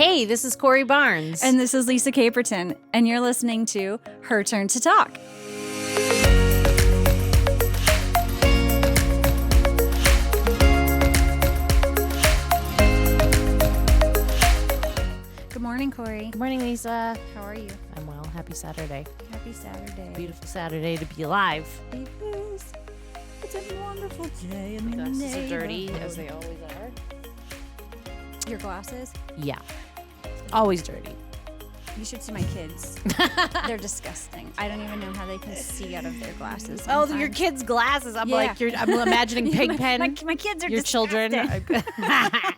Hey, this is Corey Barnes. And this is Lisa Caperton, and you're listening to Her Turn to Talk. Good morning, Corey. Good morning, Lisa. How are you? I'm well. Happy Saturday. Happy Saturday. Beautiful Saturday to be alive. It is. It's a wonderful day in the Glasses are dirty, neighborhood. as they always are. Your glasses? Yeah. Always dirty. You should see my kids. They're disgusting. I don't even know how they can see out of their glasses. Oh, sometimes. your kids' glasses. I'm Yeah. like, I'm imagining Pigpen. My kids are Your disgusting. children.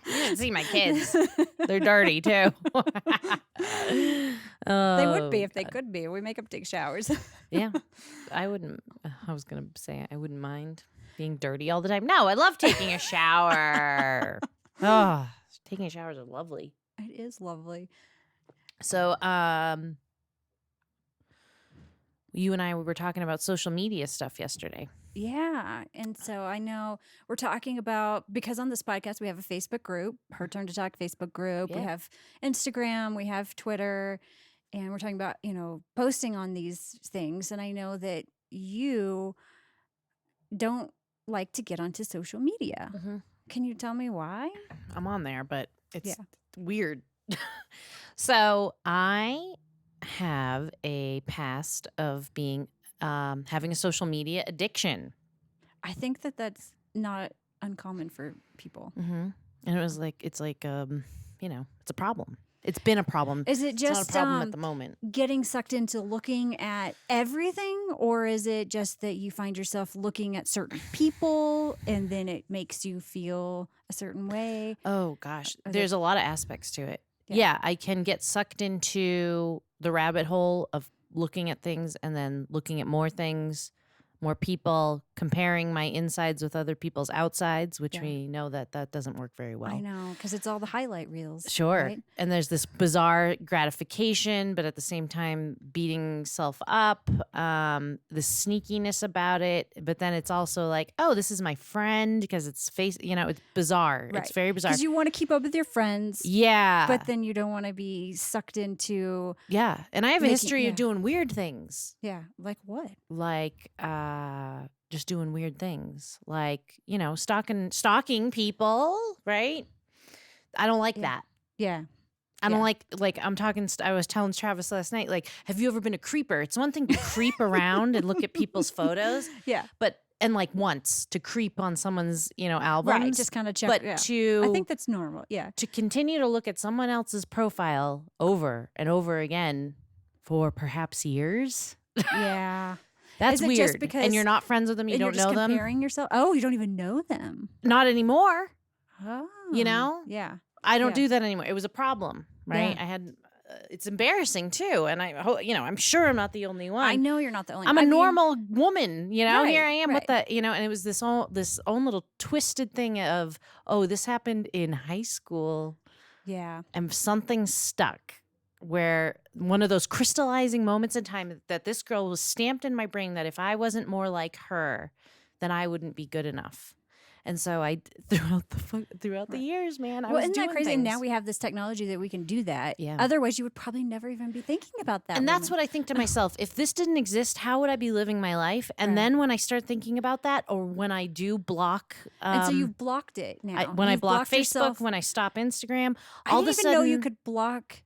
You should see my kids. They're dirty, too. They would be if they could be. We make them take showers. Yeah. I wouldn't. I was going to say I wouldn't mind being dirty all the time. No, I love taking a shower. Oh, taking showers are lovely. It is lovely. So, you and I were talking about social media stuff yesterday. Yeah. And so I know we're talking about, because on this podcast, we have a Facebook group, Her Turn to Talk Facebook group. Yeah. We have Instagram, we have Twitter, and we're talking about, posting on these things. And I know that you don't like to get onto social media. Mm-hmm. Can you tell me why? I'm on there, but it's Yeah. weird. So I have a past of being having a social media addiction. I think that that's not uncommon for people. Mm-hmm. And it's like it's a problem. It's been a problem. Is it It's just not a problem at the moment. getting sucked into looking at everything, or is it just that you find yourself looking at certain people and then it makes you feel a certain way? Oh gosh, Are there's a lot of aspects to it. Yeah. Yeah, I can get sucked into the rabbit hole of looking at things and then looking at more things, more people, comparing my insides with other people's outsides, which Yeah. we know that doesn't work very well. I know, because it's all the highlight reels. Sure. Right? And there's this bizarre gratification, but at the same time beating self up, the sneakiness about it. But then it's also like, oh, this is my friend, because it's it's bizarre. Right. It's very bizarre. Because you want to keep up with your friends, Yeah. but then you don't want to be sucked into, Yeah. And I have a Making- history yeah. of doing weird things. like what? Like just doing weird things. Like, stalking people, right? I don't like Yeah. that. Yeah. I don't Yeah. like I'm talking I was telling Travis last night, like, have you ever been a creeper? It's one thing to creep around and look at people's photos, Yeah. and like once to creep on someone's, albums. Right. Just kind of check. but yeah. to I think that's normal. Yeah. to continue to look at someone else's profile over and over again for perhaps years. Yeah. That's Is it weird. just because- and you're not friends with them, you And don't you're know just them. comparing yourself. Oh, you don't even know them. Not anymore. Oh. Yeah. I don't do that anymore. It was a problem, right? Yeah. I had it's embarrassing too, and I'm sure I'm not the only one. I know you're not the only I'm one. a normal woman, Right, here I am with right. the, and it was this own little twisted thing of, oh, this happened in high school Yeah. and something stuck, where one of those crystallizing moments in time that this girl was stamped in my brain that if I wasn't more like her, then I wouldn't be good enough. And so I throughout the years, man, I Well, was isn't doing that crazy? And things. now we have this technology that we can do that. Yeah. Otherwise, you would probably never even be thinking about that. And that's woman. what I think to myself. If this didn't exist, how would I be living my life? And Right. then when I start thinking about that, or when I do block, And so you've blocked it now. when I You've block blocked Facebook, yourself. when I stop Instagram, I all didn't of a even sudden, know you could block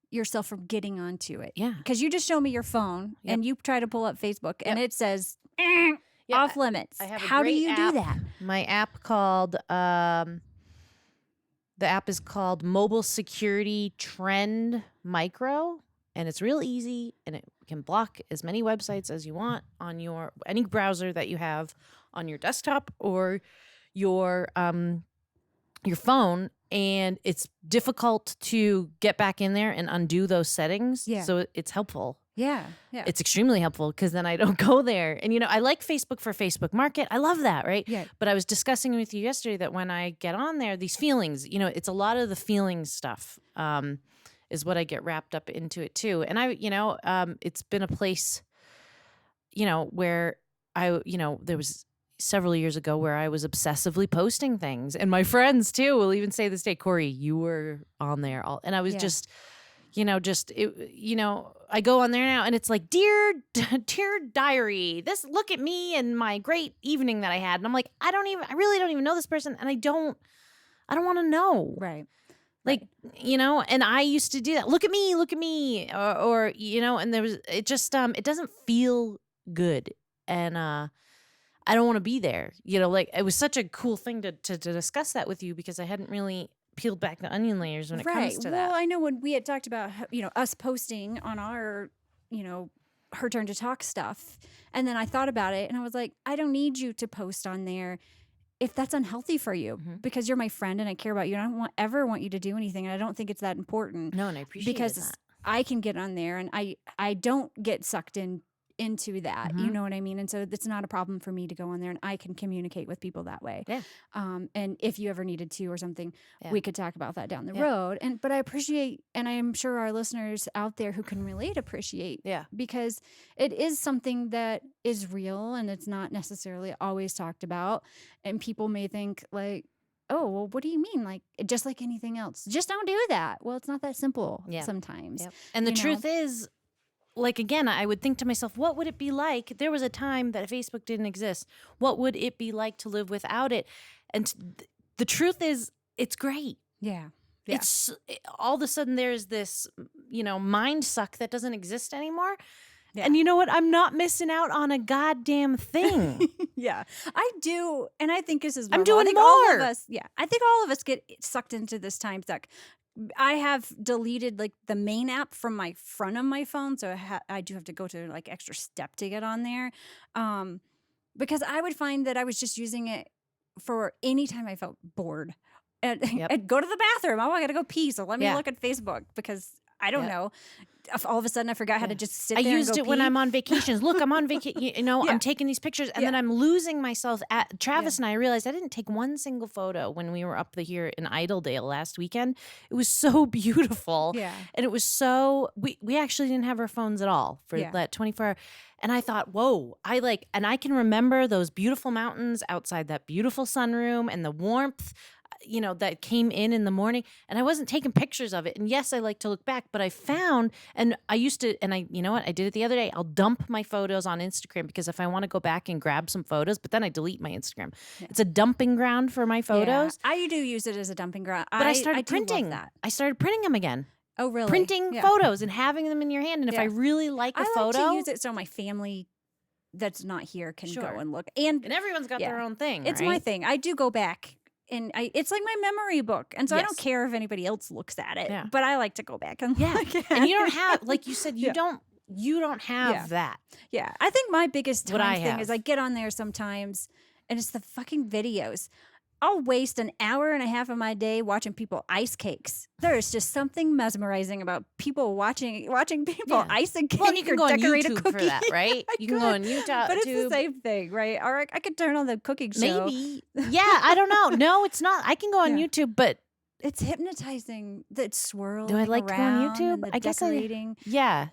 yourself from getting onto it. Yeah, Because you just show me your phone Yep. and you try to pull up Facebook and it says Yeah, off limits. I have a How do great you do app. that? My app called the app is called Mobile Security Trend Micro, and it's real easy, and it can block as many websites as you want on any browser that you have on your desktop or your phone, and it's difficult to get back in there and undo those settings. Yeah. So it's helpful. Yeah. Yeah. It's extremely helpful because then I don't go there. And, I like Facebook for Facebook Market. I love that, right? Yeah. But I was discussing with you yesterday that when I get on there, these feelings, it's a lot of the feelings stuff is what I get wrapped up into it too. And it's been a place, where there was several years ago where I was obsessively posting things, and my friends too will even say this day, Corey, you were on there all, and I was Yeah. just, I go on there now, and it's like, dear diary, look at me and my great evening that I had, and I'm like, I really don't even know this person, and I don't want to know. Right. Like, and I used to do that. Look at me, or and there was, it just, it doesn't feel good. And, I don't want to be there, like it was such a cool thing to discuss that with you, because I hadn't really peeled back the onion layers when it comes to Well, that. I know when we had talked about, us posting on our, Her Turn to Talk stuff. And then I thought about it and I was like, I don't need you to post on there if that's unhealthy for you, because you're my friend and I care about you. And I don't ever want you to do anything. And I don't think it's that important. No, and I appreciate because that. I can get on there and I don't get sucked into that. You know what I mean? And so it's not a problem for me to go on there and I can communicate with people that way. Yeah. And if you ever needed to or something, Yeah. we could talk about that down the road. But I appreciate, and I am sure our listeners out there who can relate appreciate. Yeah. Because it is something that is real and it's not necessarily always talked about. And people may think like, oh, well, what do you mean? Like, just like anything else, just don't do that. Well, it's not that simple sometimes. Yep. And the truth is, like, again, I would think to myself, what would it be like? There was a time that Facebook didn't exist. What would it be like to live without it? And the truth is, it's great. Yeah. It's all of a sudden there's this, mind suck that doesn't exist anymore. Yeah. And you know what? I'm not missing out on a goddamn thing. Yeah, I do. And I think this is I'm normal. doing I think more. all of us, I think all of us get sucked into this time suck. I have deleted like the main app from my front of my phone. So I do have to go to like extra step to get on there. Because I would find that I was just using it for any time I felt bored. And go to the bathroom. Oh, I got to go pee. So let me look at Facebook because I don't know. All of a sudden, I forgot how to just sit there. I used and go it pee. when I'm on vacations. Look, I'm on vacation. I'm taking these pictures, and then I'm losing myself. Travis and I realized I didn't take one single photo when we were up here in Idledale last weekend. It was so beautiful, and it was so. We actually didn't have our phones at all for that 24-hour. And I thought, whoa, and I can remember those beautiful mountains outside that beautiful sunroom and the warmth, that came in the morning, and I wasn't taking pictures of it. And yes, I like to look back, but I found, and I used to, and you know what? I did it the other day. I'll dump my photos on Instagram because if I want to go back and grab some photos, but then I delete my Instagram. Yeah. It's a dumping ground for my photos. Yeah. I do use it as a dumping ground. But I started printing that. I started printing them again. Oh, really? Printing photos and having them in your hand. And if I really like a photo. I like to use it so my family that's not here can go and look. And everyone's got their own thing. It's my thing. I do go back. And it's like my memory book. And so I don't care if anybody else looks at it. Yeah. But I like to go back and look at And you don't have, like you said, you don't have that. Yeah. I think my biggest time thing is I get on there sometimes and it's the fucking videos. I'll waste an hour and a half of my day watching people ice cakes. There is just something mesmerizing about people watching people ice a cake and you can go on decorate YouTube a cookie for that, right? You can go on YouTube. But it's the same thing, right? Or I could turn on the cooking show. Maybe. Yeah, I don't know. No, it's not. I can go on YouTube, but it's hypnotizing. That swirl. Do I like to go on YouTube? I guess decorating. Yeah.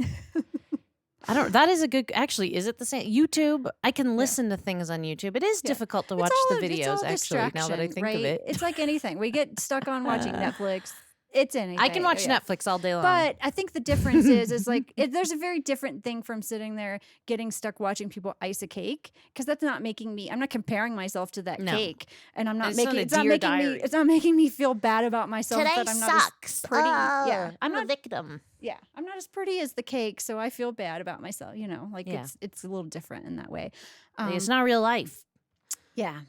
That is a good, actually, is it the same? YouTube, I can listen to things on YouTube. It is difficult to watch the videos, actually, now that I think of it. It's like anything. We get stuck on watching Netflix. It's anything. I can watch Netflix all day long. But I think the difference is like, there's a very different thing from sitting there getting stuck watching people ice a cake. Because that's not making me, I'm not comparing myself to that cake. And I'm not it's not making me feel bad about myself. Today that I'm sucks. Not as pretty. Oh, I'm a victim. Yeah, I'm not as pretty as the cake, so I feel bad about myself. It's a little different in that way. It's not real life. Yeah.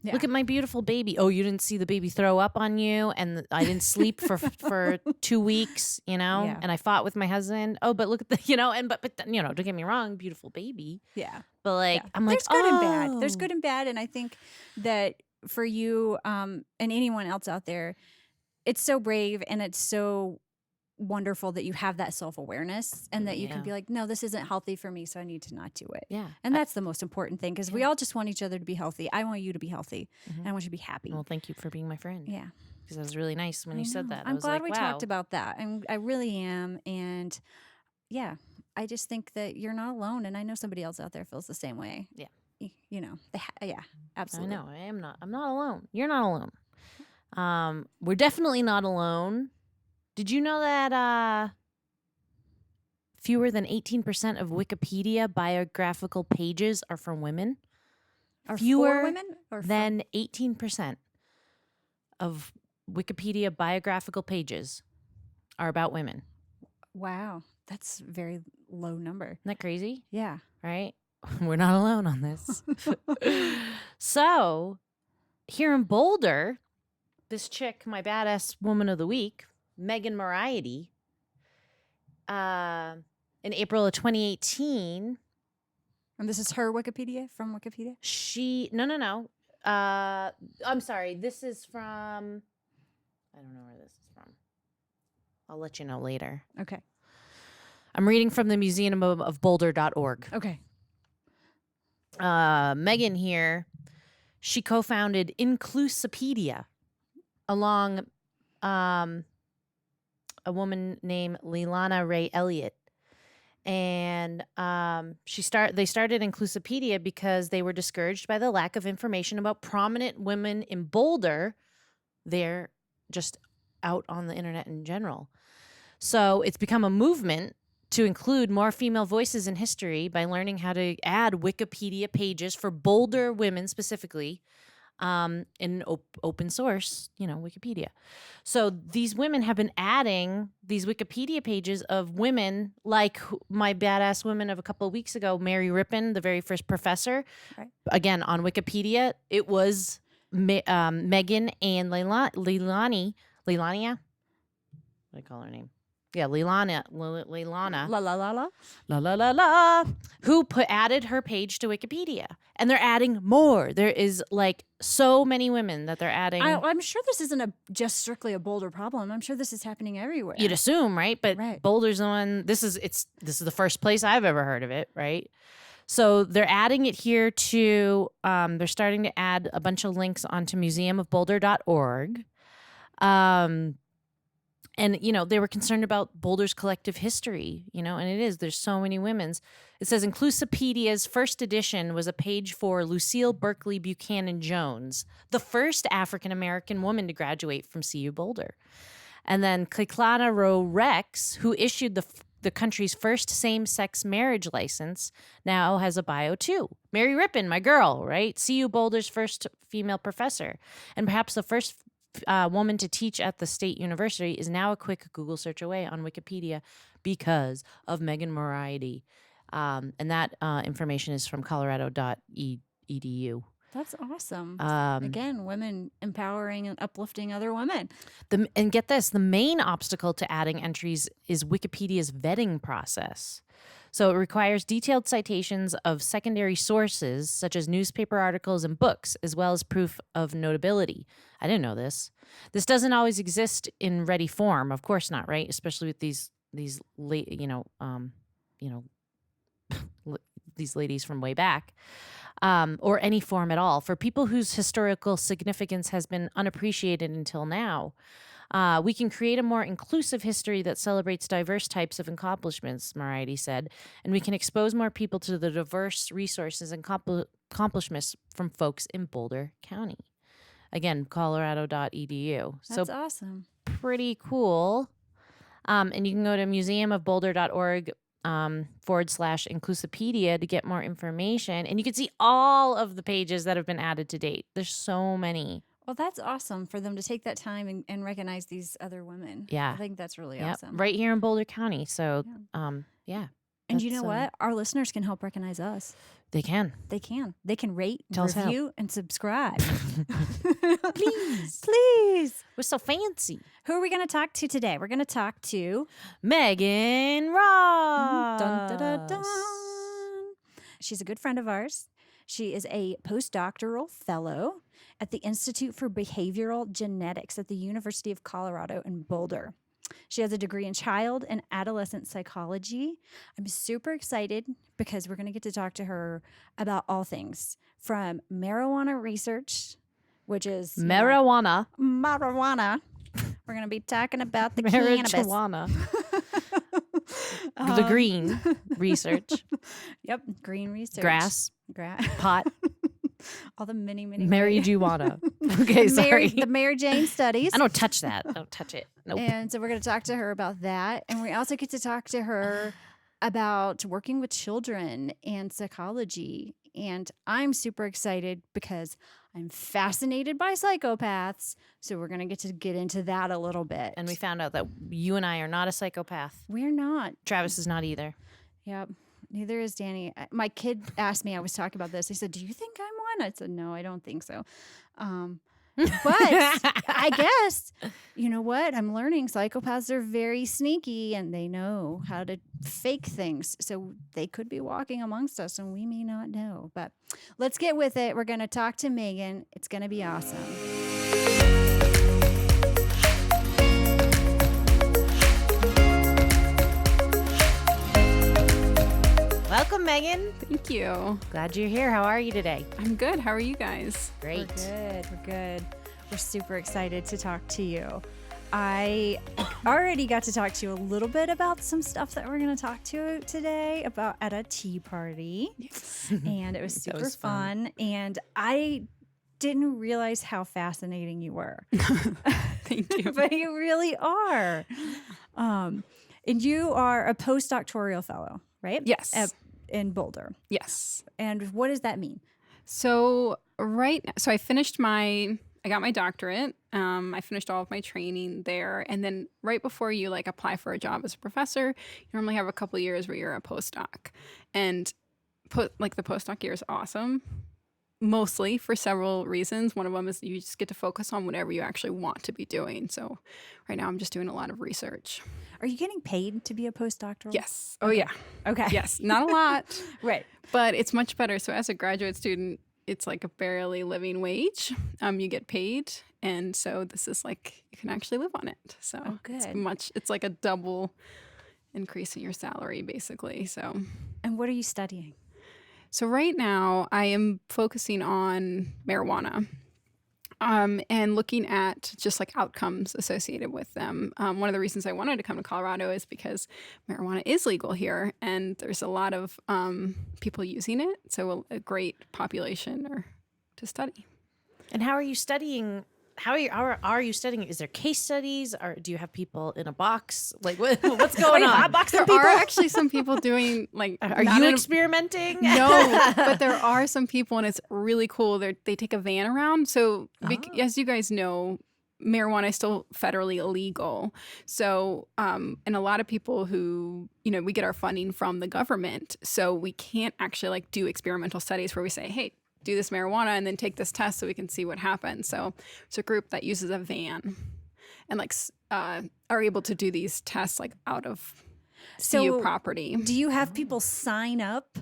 Look at my beautiful baby. Oh, you didn't see the baby throw up on you, and I didn't sleep for 2 weeks, and I fought with my husband. Oh, but look at the, but don't get me wrong, beautiful baby. Yeah. But I'm like, there's good and bad. There's good and bad, and I think that for you and anyone else out there, it's so brave and it's so wonderful that you have that self-awareness and that you can be like, no, this isn't healthy for me, so I need to not do it. Yeah. And that's the most important thing because we all just want each other to be healthy. I want you to be healthy and I want you to be happy. Well, thank you for being my friend. Yeah. Because that was really nice when you said that. I'm glad we talked about that. I really am. And yeah, I just think that you're not alone. And I know somebody else out there feels the same way. Yeah. yeah, absolutely. I know. I'm not alone. You're not alone. We're definitely not alone. Did you know that fewer than 18% of Wikipedia biographical pages are from women? Are Fewer for women or than 18% of Wikipedia biographical pages are about women. wow, that's a very low number. Isn't that crazy? Yeah. Right? We're not alone on this. So, here in Boulder, this chick, my badass woman of the week, Megan Moriarty, in April of 2018, And this is her Wikipedia from Wikipedia? no. I'm sorry. This is from, I don't know where this is from. I'll let you know later. Okay. I'm reading from the museum of Boulder.org. Okay. Megan here, she co-founded Inclusipedia along a woman named Leilana Ray Elliott. And they started Inclusipedia because they were discouraged by the lack of information about prominent women in Boulder. They're just out on the internet in general. So it's become a movement to include more female voices in history by learning how to add Wikipedia pages for Boulder women specifically in open source, Wikipedia. So these women have been adding these Wikipedia pages of women like my badass woman of a couple of weeks ago, Mary Rippon, the very first professor. Right. Again, on Wikipedia, it was Megan and Leilania. What do I call her name? Yeah, Leilana. La, who added her page to Wikipedia. And they're adding more. There is like so many women that they're adding. I'm sure this isn't just strictly a Boulder problem. I'm sure this is happening everywhere. You'd assume, right? But Right. Boulder's the one. This is the first place I've ever heard of it, right? So they're adding it here to. They're starting to add a bunch of links onto museumofboulder.org. And, they were concerned about Boulder's collective history, and it is. There's so many women's. It says Inclusipedia's first edition was a page for Lucille Berkeley Buchanan Jones, the first African-American woman to graduate from CU Boulder. And then Ciclana Rowe Rex, who issued the country's first same-sex marriage license, now has a bio too. Mary Rippon, my girl, right? CU Boulder's first female professor. And perhaps the first woman to teach at the state university is now a quick Google search away on Wikipedia because of Megan Moriarty. And that information is from colorado.edu. That's awesome. Again, women empowering and uplifting other women. And get this, the main obstacle to adding entries is Wikipedia's vetting process. So it requires detailed citations of secondary sources, such as newspaper articles and books, as well as proof of notability. I didn't know this. This doesn't always exist in ready form. Of course not, right? Especially with these late, these ladies from way back, or any form at all. For people whose historical significance has been unappreciated until now, we can create a more inclusive history that celebrates diverse types of accomplishments, Moriarty said, and we can expose more people to the diverse resources and accomplishments from folks in Boulder County. Again, colorado.edu. That's awesome. Pretty cool. And you can go to museumofboulder.org /Inclusipedia to get more information. And you can see all of the pages that have been added to date. There's so many. Well, that's awesome for them to take that time and recognize these other women. Yeah. I think that's really awesome. Right here in Boulder County. So, yeah. And you know what? Our listeners can help recognize us. They can. They can. They can rate, Tell us review, and subscribe. Please. Please. We're so fancy. Who are we going to talk to today? We're going to talk to Megan Ross. Dun, dun, dun, dun. She's a good friend of ours. She is a postdoctoral fellow at the Institute for Behavioral Genetics at the University of Colorado in Boulder. She has a degree in child and adolescent psychology. I'm super excited because we're going to get to talk to her about all things from marijuana research, which is marijuana. Marijuana. We're going to be talking about the cannabis. Marijuana. The green research. Yep, green research. Grass. Pot. All the many Marijuana. Okay, sorry. The Mary Jane studies. I don't touch that. Don't touch it. Nope. And so we're going to talk to her about that. And we also get to talk to her about working with children and psychology. And I'm super excited because I'm fascinated by psychopaths. So we're going to get into that a little bit. And we found out that you and I are not a psychopath. We're not. Travis is not either. Yep. Neither is Danny. My kid asked me, I was talking about this. He said, "Do you think I'm one?" I said, "No, I don't think so." But I guess, you know what? I'm learning psychopaths are very sneaky and they know how to fake things. So they could be walking amongst us and we may not know. But let's get with it. We're going to talk to Megan. It's going to be awesome. Welcome, Megan. Thank you. Glad you're here. How are you today? I'm good. How are you guys? Great. We're good. We're super excited to talk to you. I already got to talk to you a little bit about some stuff that we're going to talk to today about at a tea party. Yes. And it was super was fun. And I didn't realize how fascinating you were. Thank you. But you really are. And you are a postdoctoral fellow, right? Yes. In Boulder. Yes. And what does that mean? So I got my doctorate. I finished all of my training there. And then right before you like apply for a job as a professor, you normally have a couple years where you're a postdoc. And the postdoc year is awesome. Mostly for several reasons. One of them is you just get to focus on whatever you actually want to be doing. So right now I'm just doing a lot of research. Are you getting paid to be a postdoctoral? Yes. Oh, yeah. Okay. Yes. Not a lot. Right. But it's much better. So as a graduate student, it's like a barely living wage. You get paid. And so this is like, you can actually live on it. So it's like a double increase in your salary, basically. So. And what are you studying? So right now I am focusing on marijuana. And looking at just like outcomes associated with them. One of the reasons I wanted to come to Colorado is because marijuana is legal here and there's a lot of people using it. So a great population to study. And how are you studying? How are you studying? Is there case studies? Or do you have people in a box? Like what's going on? There are actually some people doing like. Are you experimenting? No, but there are some people, and it's really cool. They take a van around. So as you guys know, marijuana is still federally illegal. So, and a lot of people who, we get our funding from the government. So we can't actually like do experimental studies where we say, hey, do this marijuana and then take this test so we can see what happens. So it's a group that uses a van and like are able to do these tests like out of CU property. Do you have people sign up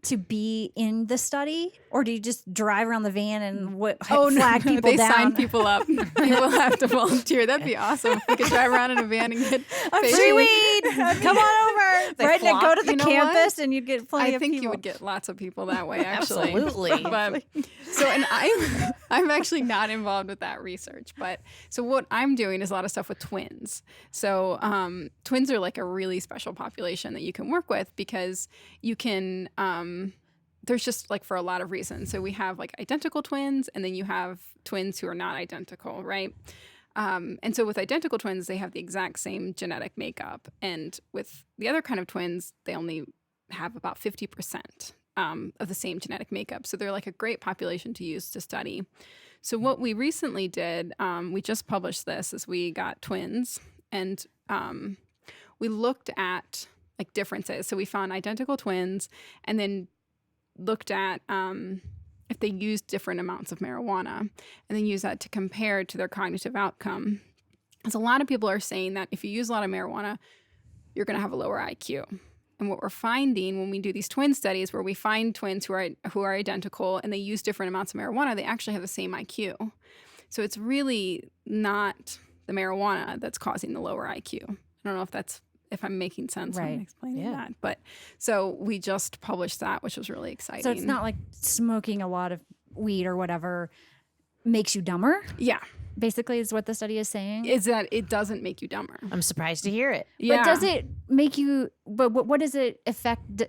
to be in the study, or do you just drive around the van and flag people they down? Sign people up. People have to volunteer. That'd be awesome if we could drive around in a van and get free weed. Come on over. Right, and go to the campus, and you'd get plenty of people. I think you would get lots of people that way, actually. Absolutely. But and I'm actually not involved with that research. But so what I'm doing is a lot of stuff with twins. So twins are like a really special population that you can work with because you can. There's just like for a lot of reasons. So we have like identical twins, and then you have twins who are not identical, right? And so with identical twins, they have the exact same genetic makeup. And with the other kind of twins, they only have about 50% of the same genetic makeup. So they're like a great population to use to study. So what we recently did, we just published this, is we got twins and we looked at like differences. So we found identical twins and then looked at if they used different amounts of marijuana and then use that to compare to their cognitive outcome. Because a lot of people are saying that if you use a lot of marijuana, you're going to have a lower IQ. And what we're finding when we do these twin studies where we find twins who are identical and they use different amounts of marijuana, they actually have the same IQ. So it's really not the marijuana that's causing the lower IQ. I don't know if I'm making sense when I'm explaining that. But so we just published that, which was really exciting. So it's not like smoking a lot of weed or whatever makes you dumber? Yeah. Basically is what the study is saying? Is that it doesn't make you dumber. I'm surprised to hear it. Yeah. But does it make you, but what does it affect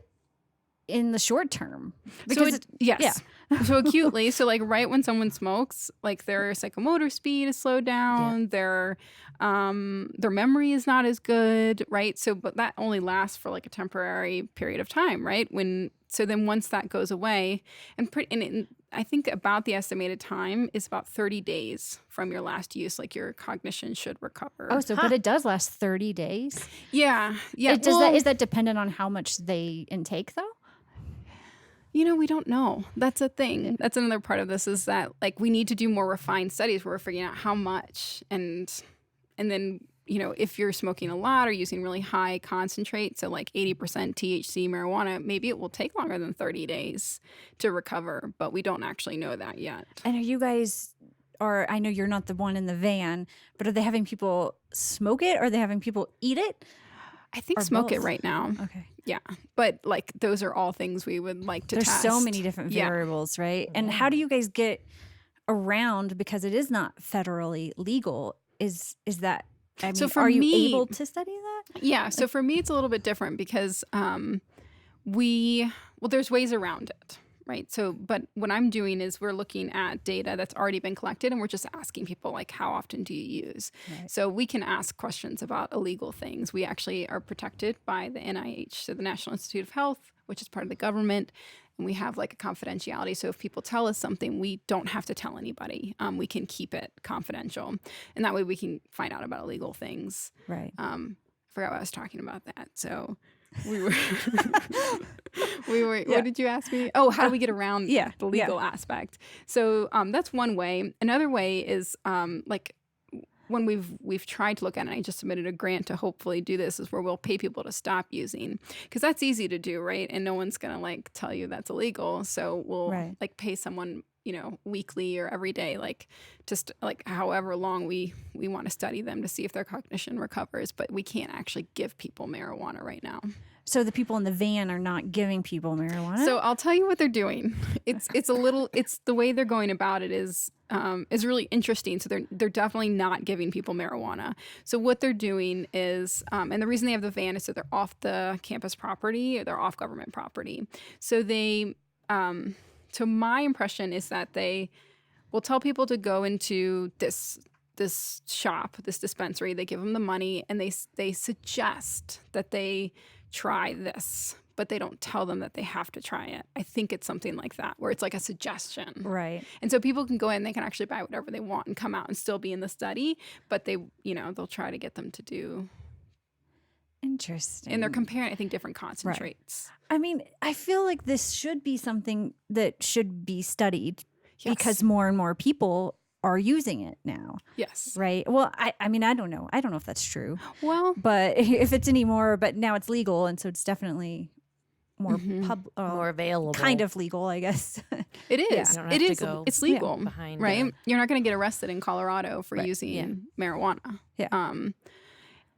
in the short term? Yes. So acutely, so like right when someone smokes, like their psychomotor speed is slowed down, their memory is not as good, right? So but that only lasts for like a temporary period of time, right? So then once that goes away, I think about the estimated time is about 30 days from your last use, like your cognition should recover. Oh, so but it does last 30 days? Yeah. Is that dependent on how much they intake though? We don't know. That's a thing. That's another part of this is that like we need to do more refined studies where we're figuring out how much and then, if you're smoking a lot or using really high concentrate, so like 80% THC marijuana, maybe it will take longer than 30 days to recover, but we don't actually know that yet. And are you guys, or I know you're not the one in the van, but are they having people smoke it or are they having people eat it? I think Or smoke it both? right now. Okay. Yeah. But like those are all things we would like to There's test. so many different variables, right? And how do you guys get around, because it is not federally legal, is that, I mean, So for are you me- able to study that? Yeah. So for me, it's a little bit different because there's ways around it, right? So, but what I'm doing is we're looking at data that's already been collected and we're just asking people like, how often do you use? Right. So we can ask questions about illegal things. We actually are protected by the NIH, so the National Institute of Health, which is part of the government. And we have like a confidentiality. So if people tell us something, we don't have to tell anybody. We can keep it confidential. And that way we can find out about illegal things. Right. I forgot what I was talking about that. So we were, what did you ask me? Oh, how do we get around the legal aspect? So that's one way. Another way is like when we've tried to look at it, and I just submitted a grant to hopefully do this, is where we'll pay people to stop using, because that's easy to do, right? And no one's going to like tell you that's illegal. So we'll like pay someone, weekly or every day, like just like however long we want to study them to see if their cognition recovers. But we can't actually give people marijuana right now. So the people in the van are not giving people marijuana? So I'll tell you what they're doing. It's the way they're going about it is really interesting. So they're definitely not giving people marijuana. So what they're doing is, and the reason they have the van is so they're off the campus property or they're off government property. So so my impression is that they will tell people to go into this shop, this dispensary. They give them the money and they suggest that they try this, but they don't tell them that they have to try it. I think it's something like that, where it's like a suggestion. Right. And so people can go in, they can actually buy whatever they want and come out and still be in the study, but they'll try to get them to do. Interesting. And they're comparing, I think, different concentrates. Right. I mean, I feel like this should be something that should be studied because more and more people are using it now. Yes. Right. Well, I mean, I don't know. I don't know if that's true. Well, but if it's anymore, but now it's legal. And so it's definitely more more available. Kind of legal, I guess. It is. You don't have It to is. go It's legal, behind right? You're not going to get arrested in Colorado for Right. using marijuana. Yeah.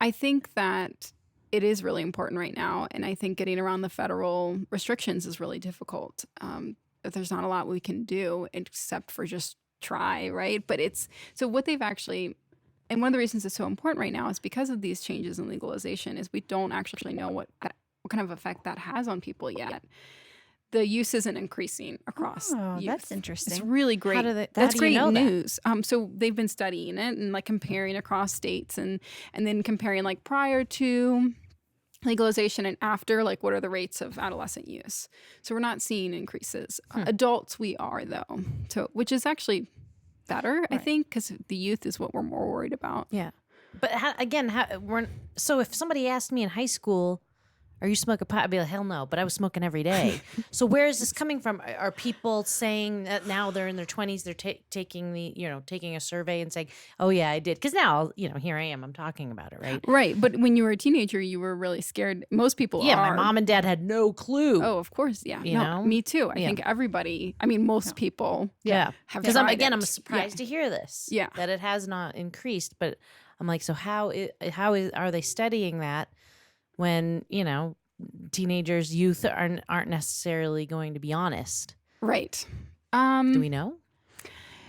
I think that it is really important right now, and I think getting around the federal restrictions is really difficult. There's not a lot we can do except for just try, right? But so what they've actually, and one of the reasons it's so important right now is because of these changes in legalization is we don't actually know what kind of effect that has on people yet. The use isn't increasing across youth. That's interesting. It's really great. do That's you great know that? news. So they've been studying it and like comparing across states and then comparing like prior to legalization and after, like what are the rates of adolescent use. So we're not seeing increases. Adults we are though, so which is actually better, I think, because the youth is what we're more worried about. Yeah. But so if somebody asked me in high school, are you smoking pot? I'd be like, hell no. But I was smoking every day. So where is this coming from? Are people saying that now they're in their 20s, they're taking a survey and saying, oh yeah, I did. Because now, here I am, I'm talking about it, right? Right. But when you were a teenager, you were really scared. Most people Yeah, are. my mom and dad had no clue. Oh, of course. Yeah. You know? Me too. I think everybody, most people Yeah. have Because tried I'm it. surprised to hear this. Yeah. That it has not increased. But I'm like, so how are they studying that when, teenagers, youth aren't necessarily going to be honest? Right. Do we know?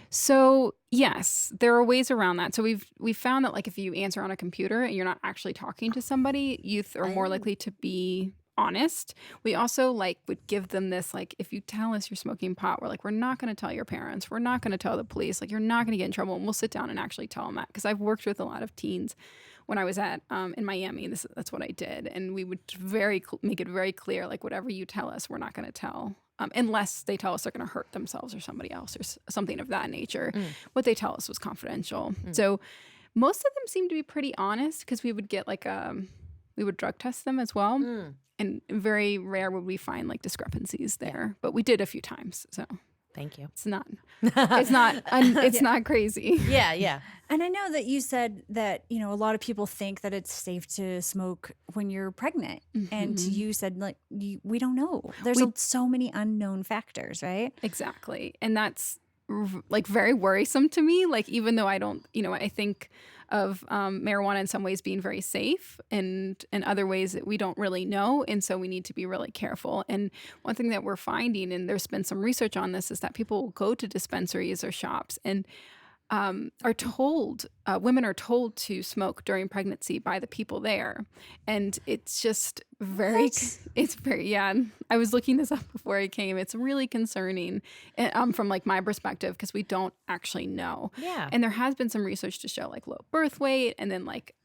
So yes, there are ways around that. So we've found that like if you answer on a computer and you're not actually talking to somebody, youth are more likely to be honest. We also like would give them this, like, if you tell us you're smoking pot, we're like, we're not going to tell your parents. We're not going to tell the police. Like, you're not going to get in trouble. And we'll sit down and actually tell them that. Because I've worked with a lot of teens when I was at in Miami. That's what I did. And we would make it very clear, like, whatever you tell us, we're not going to tell. Unless they tell us they're going to hurt themselves or somebody else or something of that nature. What they tell us was confidential. So most of them seemed to be pretty honest, because we would get like we would drug test them as well. And very rare would we find like discrepancies there. But we did a few times. So Thank you. it's not crazy. Yeah. And I know that you said that, you know, a lot of people think that it's safe to smoke when you're pregnant. And you said, like, we don't know. There's so many unknown factors, right? Exactly. And that's like very worrisome to me. Like, even though I don't, you know, I think of marijuana in some ways being very safe, and in other ways that we don't really know. And so we need to be really careful. And one thing that we're finding, and there's been some research on this, is that people will go to dispensaries or shops and are told, women are told to smoke during pregnancy by the people there. And it's just yeah. I was looking this up before I came. It's really concerning from like my perspective, because we don't actually know. Yeah. And there has been some research to show like low birth weight, and then like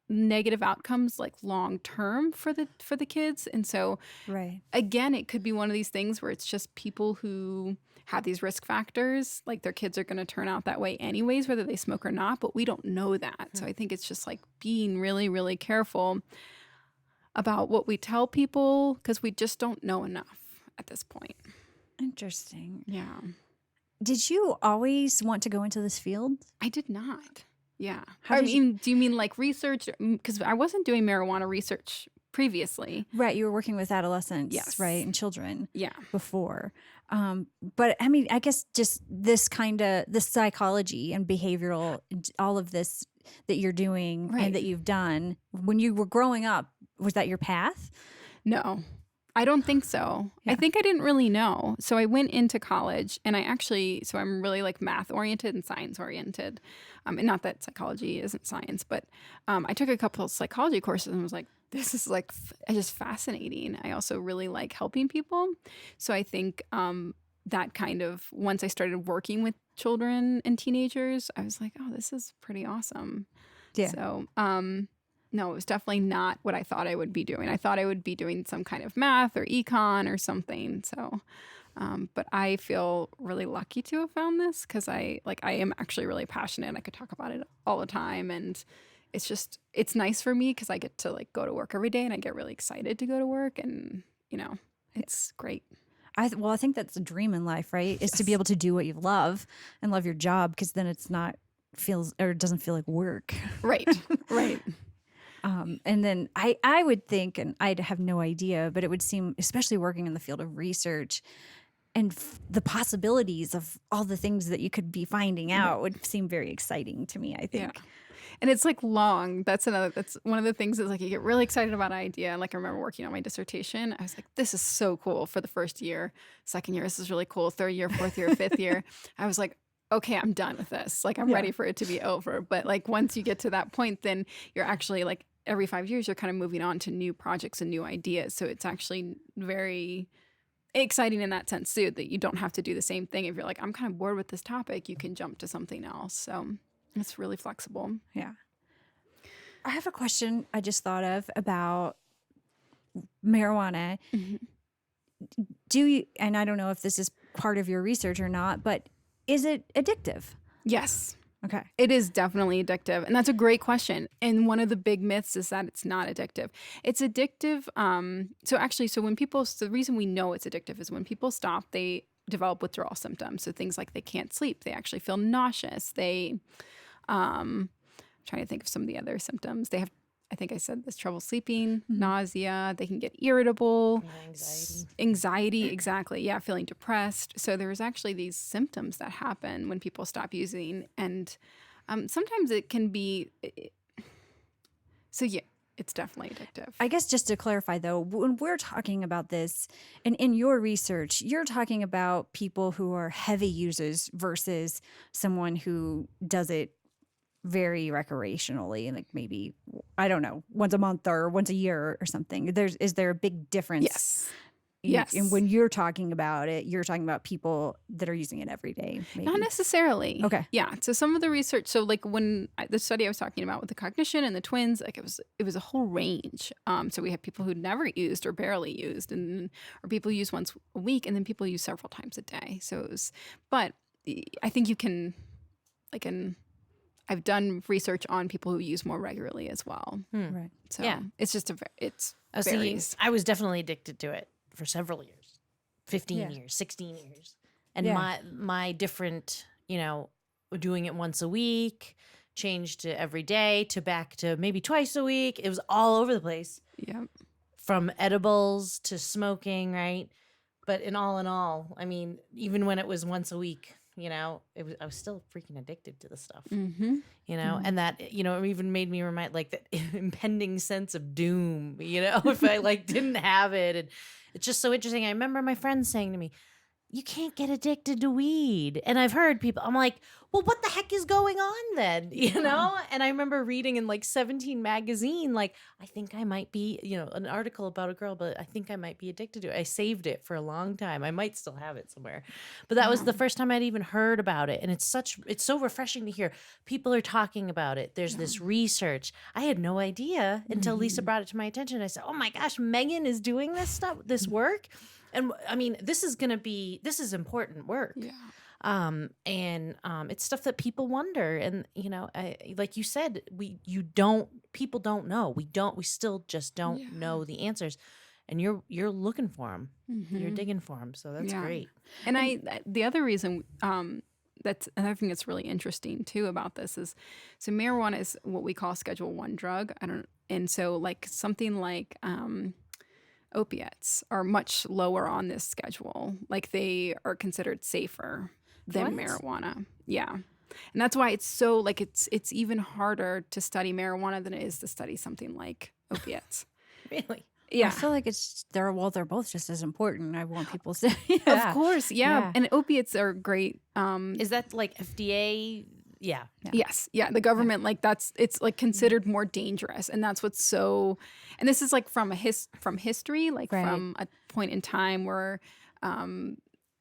negative outcomes like long term for the kids. And so again, it could be one of these things where it's just people who have these risk factors, like their kids are going to turn out that way anyways, whether they smoke or not, but we don't know that. So I think it's just like being really, really careful about what we tell people, because we just don't know enough at this point. Interesting. Yeah. Did you always want to go into this field? I did not. Yeah. Do you mean like research? Because I wasn't doing marijuana research previously. Right. You were working with adolescents, Yes. right? And children. Yeah. Before. But I mean, I guess just this psychology and behavioral, all of this that you're doing and that you've done when you were growing up, was that your path? No, I don't think so. Yeah. I think I didn't really know. So I went into college, and so I'm really like math oriented and science oriented. And not that psychology isn't science, but I took a couple of psychology courses and was like, this is like just fascinating. I also really like helping people. So I think that kind of, once I started working with children and teenagers, I was like, oh, this is pretty awesome. Yeah. So no, it was definitely not what I thought I would be doing. I thought I would be doing some kind of math or econ or something. So, but I feel really lucky to have found this, because I am actually really passionate. I could talk about it all the time, and it's nice for me because I get to like go to work every day, and I get really excited to go to work, and you know, it's great. I think that's a dream in life, right? Is to be able to do what you love and love your job, because then it doesn't feel like work. Right. Right. And then I would think, and I'd have no idea, but it would seem, especially working in the field of research and the possibilities of all the things that you could be finding out would seem very exciting to me, I think. Yeah. And it's like long. That's one of the things is like you get really excited about an idea. And like I remember working on my dissertation. I was like, this is so cool for the first year. Second year, this is really cool. Third year, fourth year, fifth year. I was like, okay, I'm done with this. Like I'm ready for it to be over. But like once you get to that point, then you're actually like every 5 years, you're kind of moving on to new projects and new ideas. So it's actually very exciting in that sense too, that you don't have to do the same thing. If you're like, I'm kind of bored with this topic, you can jump to something else. So it's really flexible. Yeah. I have a question I just thought of about marijuana. Do you, and I don't know if this is part of your research or not, but is it addictive? Yes. Okay. It is definitely addictive. And that's a great question. And one of the big myths is that it's not addictive. It's addictive. So when the reason we know it's addictive is when people stop, they develop withdrawal symptoms. So things like they can't sleep. They actually feel nauseous. I'm trying to think of some of the other symptoms. They have, I think I said this, trouble sleeping, nausea. They can get irritable. Anxiety, exactly. Yeah, feeling depressed. So there's actually these symptoms that happen when people stop using. And sometimes it can be... So yeah, it's definitely addictive. I guess just to clarify, though, when we're talking about this, and in your research, you're talking about people who are heavy users versus someone who does it very recreationally, and like maybe I don't know, once a month or once a year or something? Is there a big difference? Yes. And when you're talking about it, you're talking about people that are using it every day, maybe. Not necessarily. Okay. Yeah. So some of the research, so like the study I was talking about with the cognition and the twins, like it was a whole range. So we have people who never used or barely used, or people use once a week, and then people use several times a day. So but I think you can, like I've done research on people who use more regularly as well. Right. So Yeah. it's just it's varies. I was definitely addicted to it for several years, 15 Yeah. years, 16 years. And Yeah. my different, doing it once a week, changed to every day, to back to maybe twice a week. It was all over the place, yeah. from edibles to smoking, right? But in all, I mean, even when it was once a week, I was still freaking addicted to the stuff, Mm-hmm. and that, it even made me remind, like, that impending sense of doom, if I like didn't have it. And it's just so interesting. I remember my friends saying to me, you can't get addicted to weed. And I've heard people, I'm like, well, what the heck is going on then? And I remember reading in like 17 magazine, like, I think I might be, an article about a girl, but I think I might be addicted to it. I saved it for a long time. I might still have it somewhere. But that was the first time I'd even heard about it. And it's so refreshing to hear people are talking about it. There's this research. I had no idea until Lisa brought it to my attention. I said, oh my gosh, Megan is doing this stuff, this work. And I mean, this is important work. Yeah. It's stuff that people wonder. And, like you said, people don't know. We still just don't know the answers. And you're looking for them. You're digging for them. So that's great. And the other reason, that's another thing that's really interesting too about this is, so marijuana is what we call Schedule 1 drug. And so like something like, opiates are much lower on this schedule. Like they are considered safer than marijuana. Yeah. And that's why it's so like it's even harder to study marijuana than it is to study something like opiates. Really? Yeah. I feel like they're both just as important. I want people to say. Of course. Yeah. And opiates are great. Is that like FDA? Yeah. Yes. Yeah. The government, like it's like considered more dangerous. And that's what's so, and this is like from history, like from a point in time where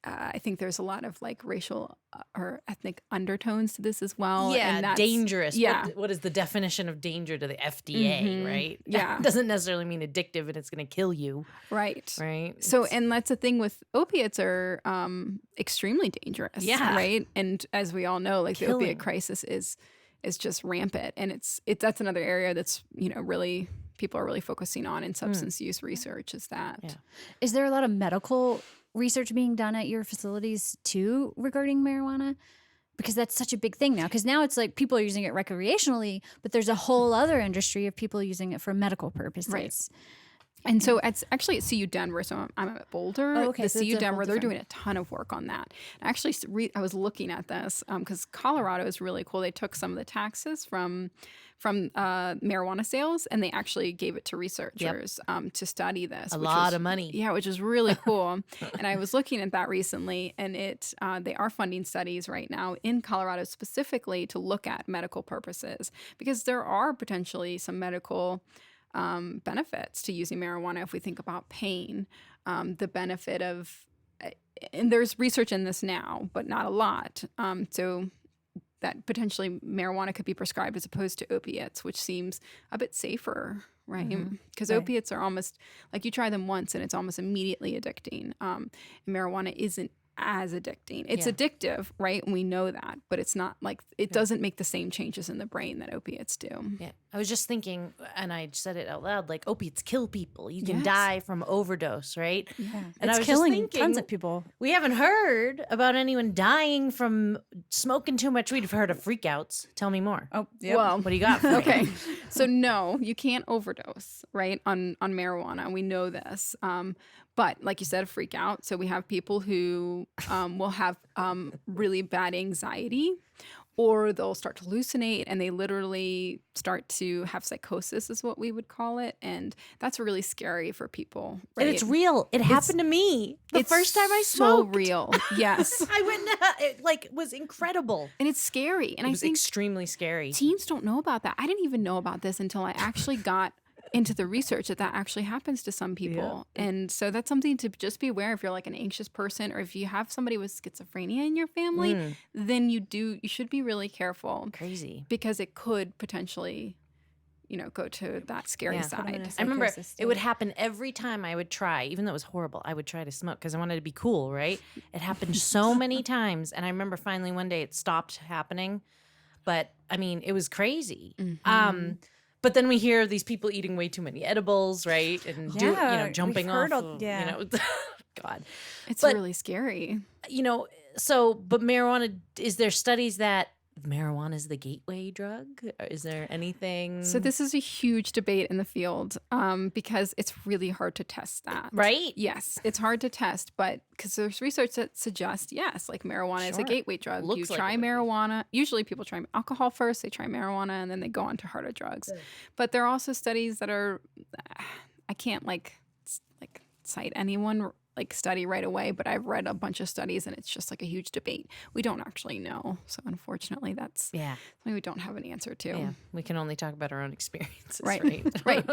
I think there's a lot of like racial or ethnic undertones to this as well. Yeah. And that's dangerous. Yeah. What is the definition of danger to the FDA, right? Yeah. That doesn't necessarily mean addictive and it's going to kill you. Right. Right. So, and that's the thing with opiates are extremely dangerous. Yeah. Right. And as we all know, like the Killing. opiate crisis is just rampant. And that's another area that's, really people are really focusing on in substance use research is that. Yeah. Is there a lot of medical research being done at your facilities too regarding marijuana? Because that's such a big thing now. Because now it's like people are using it recreationally, but there's a whole other industry of people using it for medical purposes. Right. And so it's actually at CU Denver. So I'm at Boulder. Oh, okay. The So CU it's a Denver, whole they're different- doing a ton of work on that. And actually, I was looking at this because Colorado is really cool. They took some of the taxes from marijuana sales and they actually gave it to researchers to study this. A lot of money. Yeah, which is really cool. And I was looking at that recently, and they are funding studies right now in Colorado specifically to look at medical purposes because there are potentially some medical benefits to using marijuana if we think about pain, the benefit of, and there's research in this now, but not a lot. So that potentially marijuana could be prescribed as opposed to opiates, which seems a bit safer, right? Because opiates are almost like you try them once and it's almost immediately addicting. And marijuana isn't as addicting. It's addictive, right? And we know that, but it's not like it doesn't make the same changes in the brain that opiates do. Yeah. I was just thinking, and I said it out loud, like opiates kill people. You can Yes. die from overdose, right? Yeah. And I It's was killing just thinking, tons of people. we haven't heard about anyone dying from smoking too much weed. We've heard of freakouts. Tell me more. Oh, Well, What do you got for me? okay. So no, you can't overdose, right? On marijuana. We know this. But like you said, a freak out. So we have people who will have really bad anxiety or they'll start to hallucinate and they literally start to have psychosis is what we would call it. And that's really scary for people. Right? And it's real. It happened to me the first time I smoked. So real. Yes. I went, it was incredible. And it's scary. And It I was think extremely scary. teens don't know about that. I didn't even know about this until I actually got into the research that actually happens to some people. Yeah. And so that's something to just be aware if you're like an anxious person or if you have somebody with schizophrenia in your family, then you should be really careful Crazy. because it could potentially, go to that scary Yeah. side. I remember Psychosis it would state. happen every time I would try, even though it was horrible. I would try to smoke because I wanted to be cool, right? It happened so many times. And I remember finally one day it stopped happening. But I mean, it was crazy. But then we hear these people eating way too many edibles, right? And Yeah, we've jumping heard off. all- yeah. God. It's But- really scary. But marijuana, is there studies that marijuana is the gateway drug? Is there anything? So this is a huge debate in the field because it's really hard to test that. Right? Yes, it's hard to test, but because there's research that suggests, yes, like marijuana is a Sure. gateway drug. Looks You like try it would be. marijuana. Usually people try alcohol first, they try marijuana, and then they go on to harder drugs. But there are also studies that are, I can't cite anyone study right away, but I've read a bunch of studies and it's just like a huge debate. We don't actually know. So unfortunately, that's Yeah. something we don't have an answer to. Yeah. We can only talk about our own experiences. Right. Right.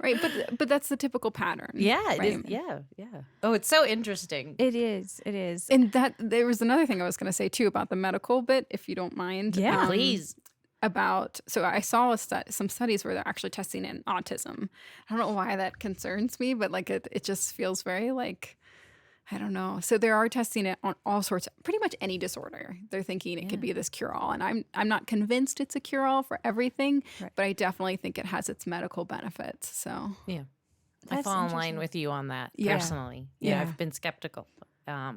Right, but that's the typical pattern. Yeah. It is. right? Yeah. Yeah. Oh, it's so interesting. It is. It is. And that there was another thing I was going to say too about the medical bit, if you don't mind. Yeah. Please. So I saw some studies where they're actually testing in autism. I don't know why that concerns me, but it just feels very I don't know. So they are testing it on all sorts, pretty much any disorder. They're thinking it could be this cure-all, and I'm not convinced it's a cure-all for everything, Right. but I definitely think it has its medical benefits. So Yeah. I That's fall in line interesting. with you on that Yeah. personally. Yeah. I've been skeptical. I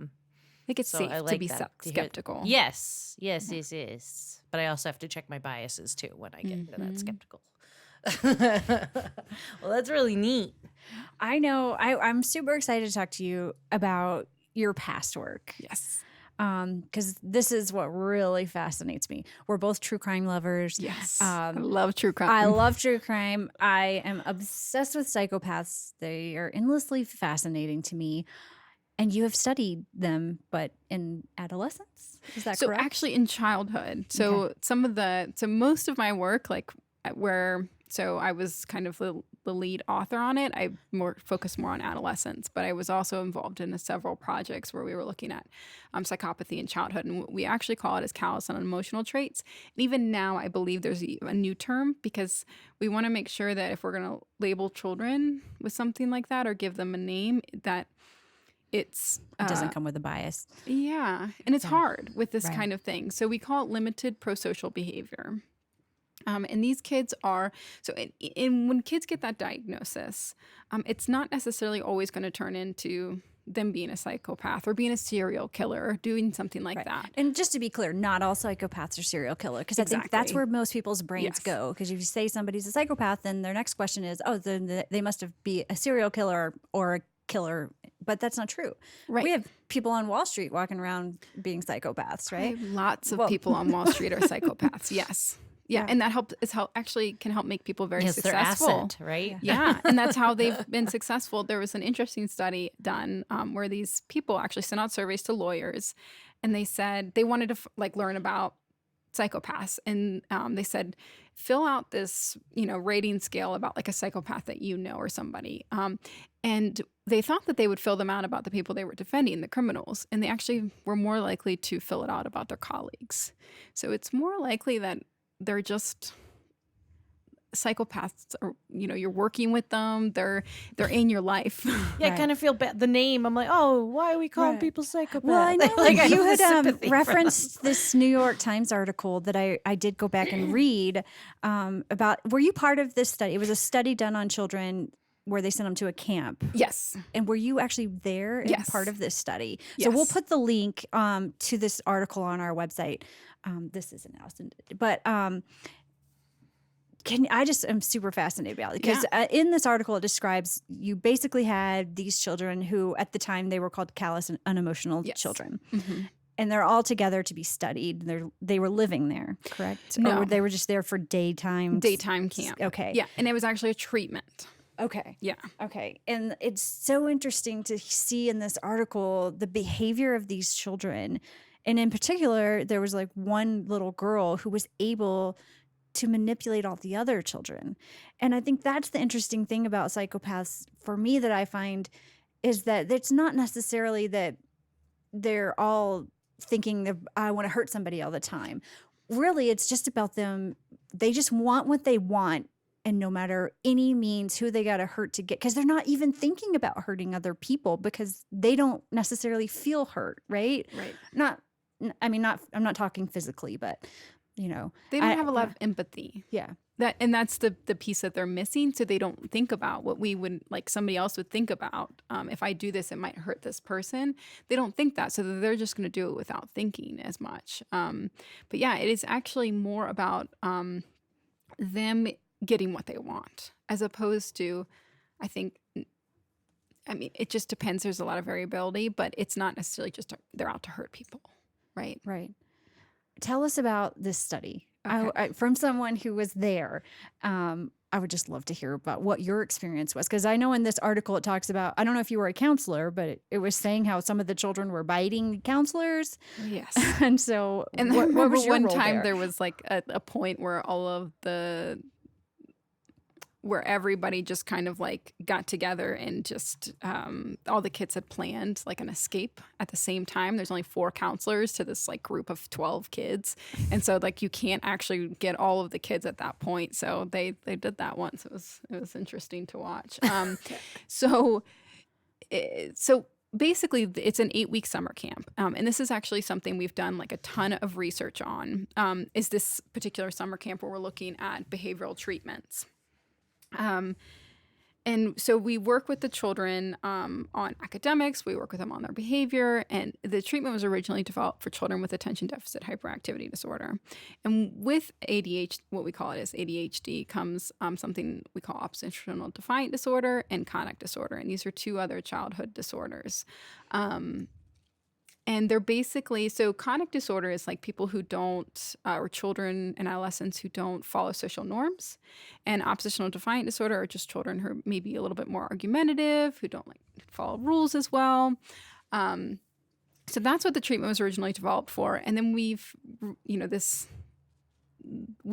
think it's So safe I to like be that, to hear- skeptical. Yes. Yes. But I also have to check my biases too when I get into that skeptical. Well, that's really neat. I know. I'm super excited to talk to you about your past work. Yes. Because this is what really fascinates me. We're both true crime lovers. Yes. I love true crime. I love true crime. I am obsessed with psychopaths. They are endlessly fascinating to me. And you have studied them, but in adolescence? Is that so correct? actually in childhood. So most of my work, I was kind of the lead author on it. I focused more on adolescence, but I was also involved in several projects where we were looking at psychopathy in childhood, and we actually call it as callous and unemotional traits. And even now, I believe there's a new term because we want to make sure that if we're going to label children with something like that or give them a name, that it doesn't come with a bias. Yeah, and it's hard with this Right. kind of thing. So we call it limited prosocial behavior. And these kids are, when kids get that diagnosis, it's not necessarily always going to turn into them being a psychopath or being a serial killer or doing something like that. And just to be clear, not all psychopaths are serial killer, because I think that's Exactly. where most people's brains Yes. go. Because if you say somebody's a psychopath, then their next question is, oh, then they must be a serial killer or a killer. But that's not true. Right. We have people on Wall Street walking around being psychopaths, right? Lots of Well- people on Wall Street are psychopaths. Yes. Yeah. And that actually can help make people very Yes, their successful. asset, right? Yeah, and that's how they've been successful. There was an interesting study done where these people actually sent out surveys to lawyers, and they said they wanted to learn about psychopaths, and they said fill out this rating scale about a psychopath that or somebody, and they thought that they would fill them out about the people they were defending, the criminals, and they actually were more likely to fill it out about their colleagues. So it's more likely that they're just psychopaths, or you're working with them, they're in your life. Yeah, I Right. kind of feel bad. The name, I'm like, oh, why are we calling Right. people psychopaths? Well, I know I you have had sympathy for them. referenced this New York Times article that I did go back and read about. Were you part of this study? It was a study done on children where they sent them to a camp. Yes. And were you actually there and Yes. part of this study? So we'll Yes. put the link to this article on our website. This isn't Allison, but I just am super fascinated about it because in this article it describes you basically had these children who at the time they were called callous and unemotional Yes. children. Mhm. and they're all together to be studied. They were living there, correct? No. Or they were just there for daytime camp. Okay. Yeah, and it was actually a treatment. Okay. Yeah. Okay. And it's so interesting to see in this article the behavior of these children. And in particular, there was like one little girl who was able to manipulate all the other children. And I think that's the interesting thing about psychopaths for me that I find is that it's not necessarily that they're all thinking of, I want to hurt somebody all the time. Really, it's just about them. They just want what they want. And no matter any means who they got to hurt to get, because they're not even thinking about hurting other people because they don't necessarily feel hurt, right? Right. I'm not talking physically, but you know, They don't have a lot of empathy. Yeah. That's the piece that they're missing. So they don't think about what we would like somebody else would think about. If I do this, it might hurt this person. They don't think that. So they're just going to do it without thinking as much. But yeah, it is actually more about them getting what they want as opposed to, it just depends. There's a lot of variability, but it's not necessarily just they're out to hurt people. Right. Right. Tell us about this study. Okay. From someone who was there. I would just love to hear about what your experience was. Because I know in this article it talks about, I don't know if you were a counselor, but it was saying how some of the children were biting counselors. Yes. And so And what was your one role time there was like a point where where everybody just kind of like got together and just all the kids had planned like an escape at the same time. There's only 4 counselors to this like group of 12 kids. And so like you can't actually get all of the kids at that point. So they did that once. It was interesting to watch. So basically it's an 8-week summer camp. And this is actually something we've done like a ton of research on, is this particular summer camp where we're looking at behavioral treatments. And so we work with the children on academics, we work with them on their behavior, and the treatment was originally developed for children with attention deficit hyperactivity disorder. And with ADHD, what we call it is ADHD, comes something we call oppositional defiant disorder and conduct disorder. And these are 2 other childhood disorders. And they're basically, so conduct disorder is like people who don't, or children and adolescents who don't follow social norms. And oppositional defiant disorder are just children who are maybe a little bit more argumentative, who don't like follow rules as well. So that's what the treatment was originally developed for. And then we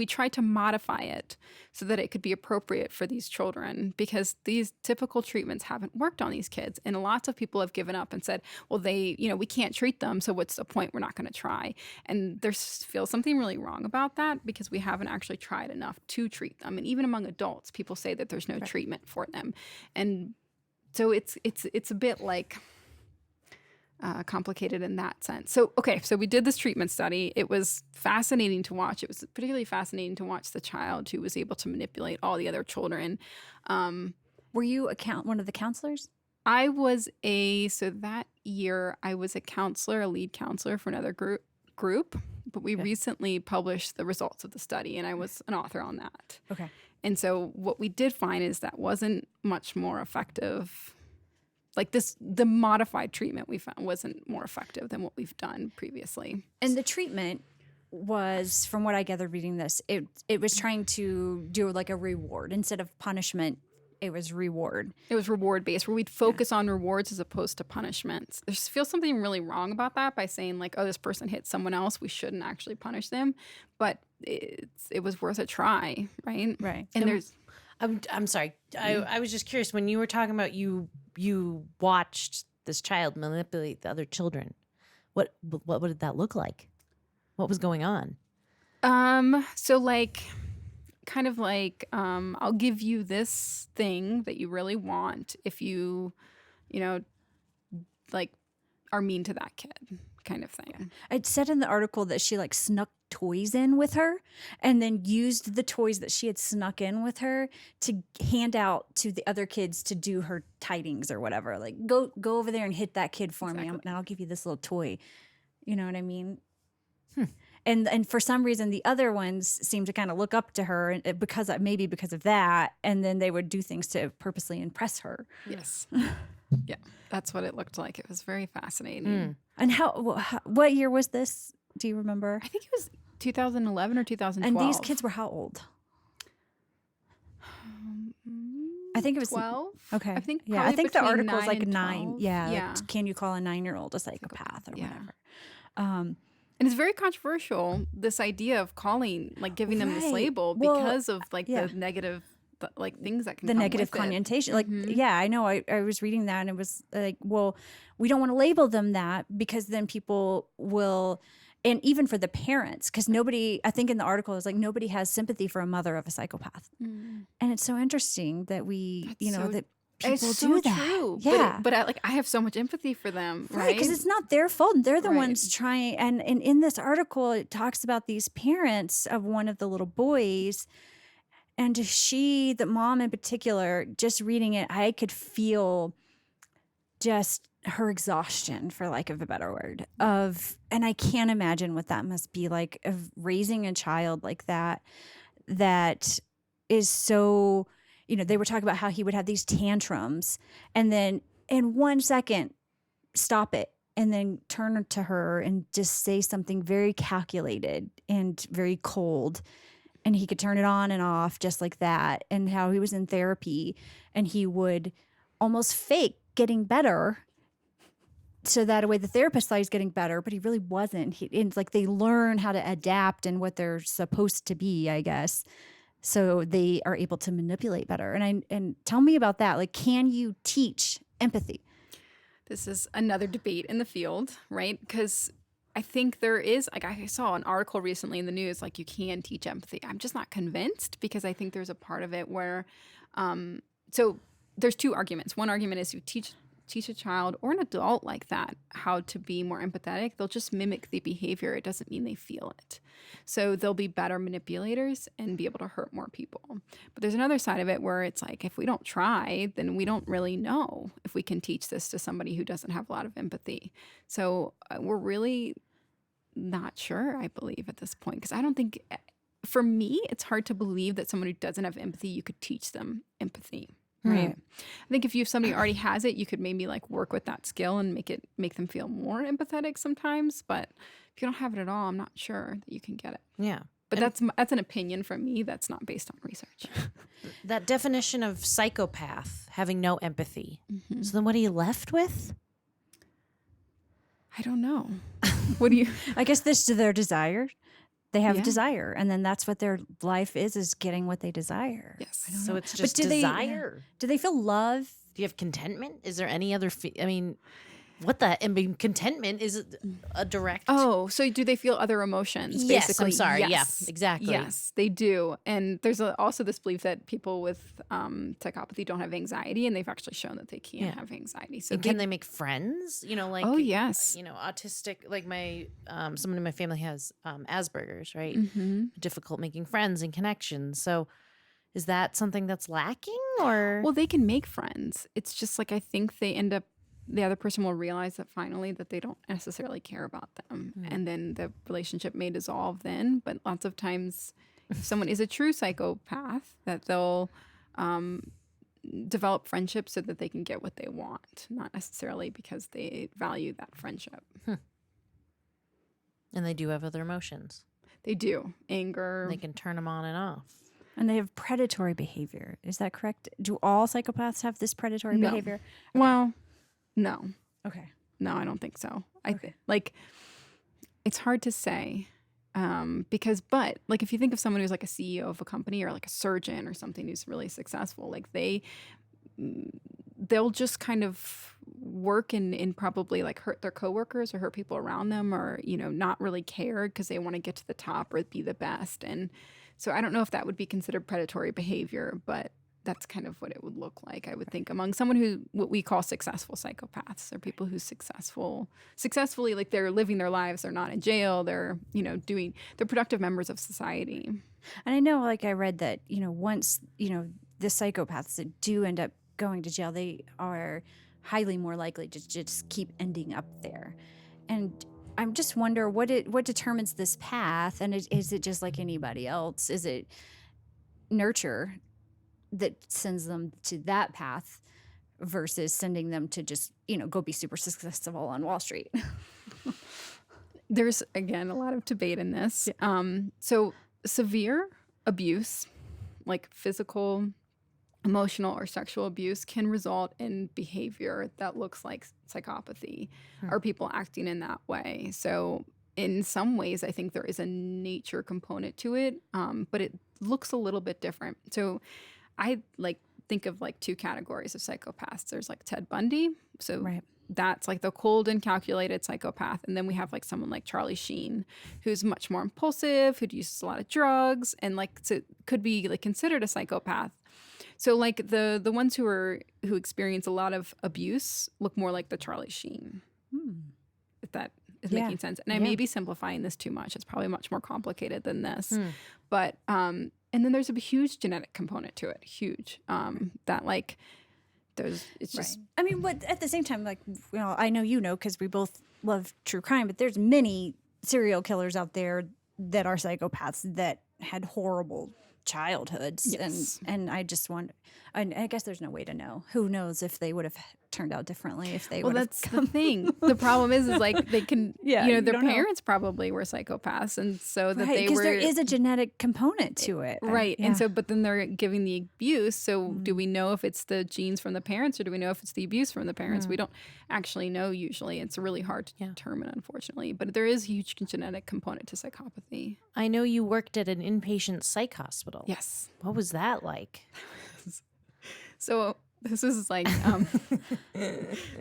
tried to modify it so that it could be appropriate for these children because these typical treatments haven't worked on these kids. And lots of people have given up and said, well, we can't treat them. So what's the point? We're not going to try. And there feels something really wrong about that because we haven't actually tried enough to treat them. And even among adults, people say that there's no treatment for them. And so it's a bit like complicated in that sense. So we did this treatment study. It was fascinating to watch. It was particularly fascinating to watch the child who was able to manipulate all the other children. Were you one of the counselors? I was that year I was a lead counselor for another group, but we recently published the results of the study and I was an author on that. Okay. And so what we did find is that wasn't much more effective. Like the modified treatment we found wasn't more effective than what we've done previously. And the treatment was, from what I gathered reading this, it was trying to do like a reward. Instead of punishment, it was reward. It was reward-based, where we'd focus on rewards as opposed to punishments. There feels something really wrong about that by saying like, oh, this person hit someone else, we shouldn't actually punish them. But it was worth a try, right? Right. And I'm sorry. I was just curious when you were talking about you watched this child manipulate the other children. What did that look like? What was going on? So like kind of like I'll give you this thing that you really want if you like are mean to that kid, kind of thing. It said in the article that she like snuck toys in with her and then used the toys that she had snuck in with her to hand out to the other kids to do her tidings or whatever. Like, go over there and hit that kid for me, and I'll give you this little toy. You know what I mean? And for some reason, the other ones seemed to kind of look up to her because of that, and then they would do things to purposely impress her. Yes. Yeah, that's what it looked like. It was very fascinating. Mm. And what year was this? Do you remember? I think it was 2011 or 2012. And these kids were how old? I think it was 12. Okay. I think I think the between article is 9 like and 9. 12. Yeah. Yeah. Like, can you call a 9-year-old a psychopath or Yeah. whatever? And it's very controversial, this idea of calling, like giving them this Right. label Well, because of like yeah. the negative, like things that can The come negative with it. connotation. Like, Mhm. yeah, I know. I was reading that and it was like, well, we don't want to label them that because then people will, and even for the parents, because nobody, I think in the article is like, nobody has sympathy for a mother of a psychopath. Mm. And it's so interesting that we, That's so- that people It's do so that. true. Yeah. But I have so much empathy for them, Right, right? because it's not their fault. They're the Right. ones trying. And in this article, it talks about these parents of one of the little boys. And the mom in particular, just reading it, I could feel just her exhaustion, for lack of a better word, and I can't imagine what that must be like, of raising a child like that is so, they were talking about how he would have these tantrums and then in 1 second stop it and then turn to her and just say something very calculated and very cold, and he could turn it on and off just like that. And how he was in therapy and he would almost fake getting better so that way the therapist thought he's getting better, but he really wasn't. It's like they learn how to adapt and what they're supposed to be, I guess, so they are able to manipulate better. And tell me about that. Like, can you teach empathy? This is another debate in the field, right? Because I think there is, like, I saw an article recently in the news, like, you can teach empathy. I'm just not convinced, because I think there's a part of it where, so there's two arguments. One argument is you teach a child or an adult like that how to be more empathetic. They'll just mimic the behavior. It doesn't mean they feel it. So they'll be better manipulators and be able to hurt more people. But there's another side of it where it's like, if we don't try, then we don't really know if we can teach this to somebody who doesn't have a lot of empathy. So we're really not sure, I believe, at this point, because I don't think, for me, it's hard to believe that someone who doesn't have empathy, you could teach them empathy. Right. I think if somebody already has it, you could maybe like work with that skill and make them feel more empathetic sometimes. But if you don't have it at all, I'm not sure that you can get it. Yeah. But that's an opinion from me. That's not based on research. That definition of psychopath, having no empathy. Mm-hmm. So then what are you left with? I don't know. What do you? I guess this is their desire. They have Yeah. desire, and then that's what their life is getting what they desire. Yes. So it's just do desire. Do they feel love? Do you have contentment? Is there any other? Contentment is a direct. Oh, so do they feel other emotions? Yes, Basically, I'm sorry. Yes. Yeah, exactly. Yes, they do. And there's also this belief that people with psychopathy don't have anxiety, and they've actually shown that they can have anxiety. So And can they make friends? Oh, yes. Autistic. Like my someone in my family has Asperger's, right? Mm-hmm. Difficult making friends and connections. So, is that something that's lacking, or? Well, they can make friends. It's just like I think they end up. The other person will realize that finally that they don't necessarily care about them. And then the relationship may dissolve then. But lots of times, if someone is a true psychopath, that they'll develop friendships so that they can get what they want, not necessarily because they value that friendship. And they do have other emotions. They do. Anger. They can turn them on and off. And they have predatory behavior. Is that correct? Do all psychopaths have this predatory No. behavior? Well, no. Okay. No, I don't think so. Like, it's hard to say because, but like, if you think of someone who's like a CEO of a company or like a surgeon or something who's really successful, like they'll just kind of work in probably like hurt their coworkers or hurt people around them, or, not really care because they want to get to the top or be the best. And so I don't know if that would be considered predatory behavior, but that's kind of what it would look like, I would think, among someone who, what we call successful psychopaths, or people who successfully, like, they're living their lives, they're not in jail, they're, they're productive members of society. And I know, like I read that, once, the psychopaths that do end up going to jail, they are highly more likely to just keep ending up there. And I'm just wonder what determines this path, and is it just like anybody else? Is it nurture that sends them to that path, versus sending them to just, go be super successful on Wall Street. There's, again, a lot of debate in this. So severe abuse, like physical, emotional, or sexual abuse, can result in behavior that looks like psychopathy or people acting in that way. So in some ways, I think there is a nature component to it, but it looks a little bit different. So I think of two categories of psychopaths. There's Ted Bundy. So Right. that's the cold and calculated psychopath. And then we have someone like Charlie Sheen, who's much more impulsive, who uses a lot of drugs, and so could be considered a psychopath. So the ones who experience a lot of abuse look more like the Charlie Sheen. If that is making sense. And I may be simplifying this too much. It's probably much more complicated than this. But and then there's a huge genetic component to it. Huge. That it's just I mean, but at the same time, I know because we both love true crime, but there's many serial killers out there that are psychopaths that had horrible childhoods. Yes. And I just wonder, and I guess there's no way to know. Who knows if they would have turned out differently if they would have that's the thing. The problem is they can, their don't know. parents probably were psychopaths. And so that they because were. there is a genetic component to it. Right. And so, but then they're giving the abuse. So do we know if it's the genes from the parents or do we know if it's the abuse from the parents? We don't actually know usually. It's really hard to determine, unfortunately. But there is a huge genetic component to psychopathy. I know you worked at an inpatient psych hospital. Yes. What was that like? So this is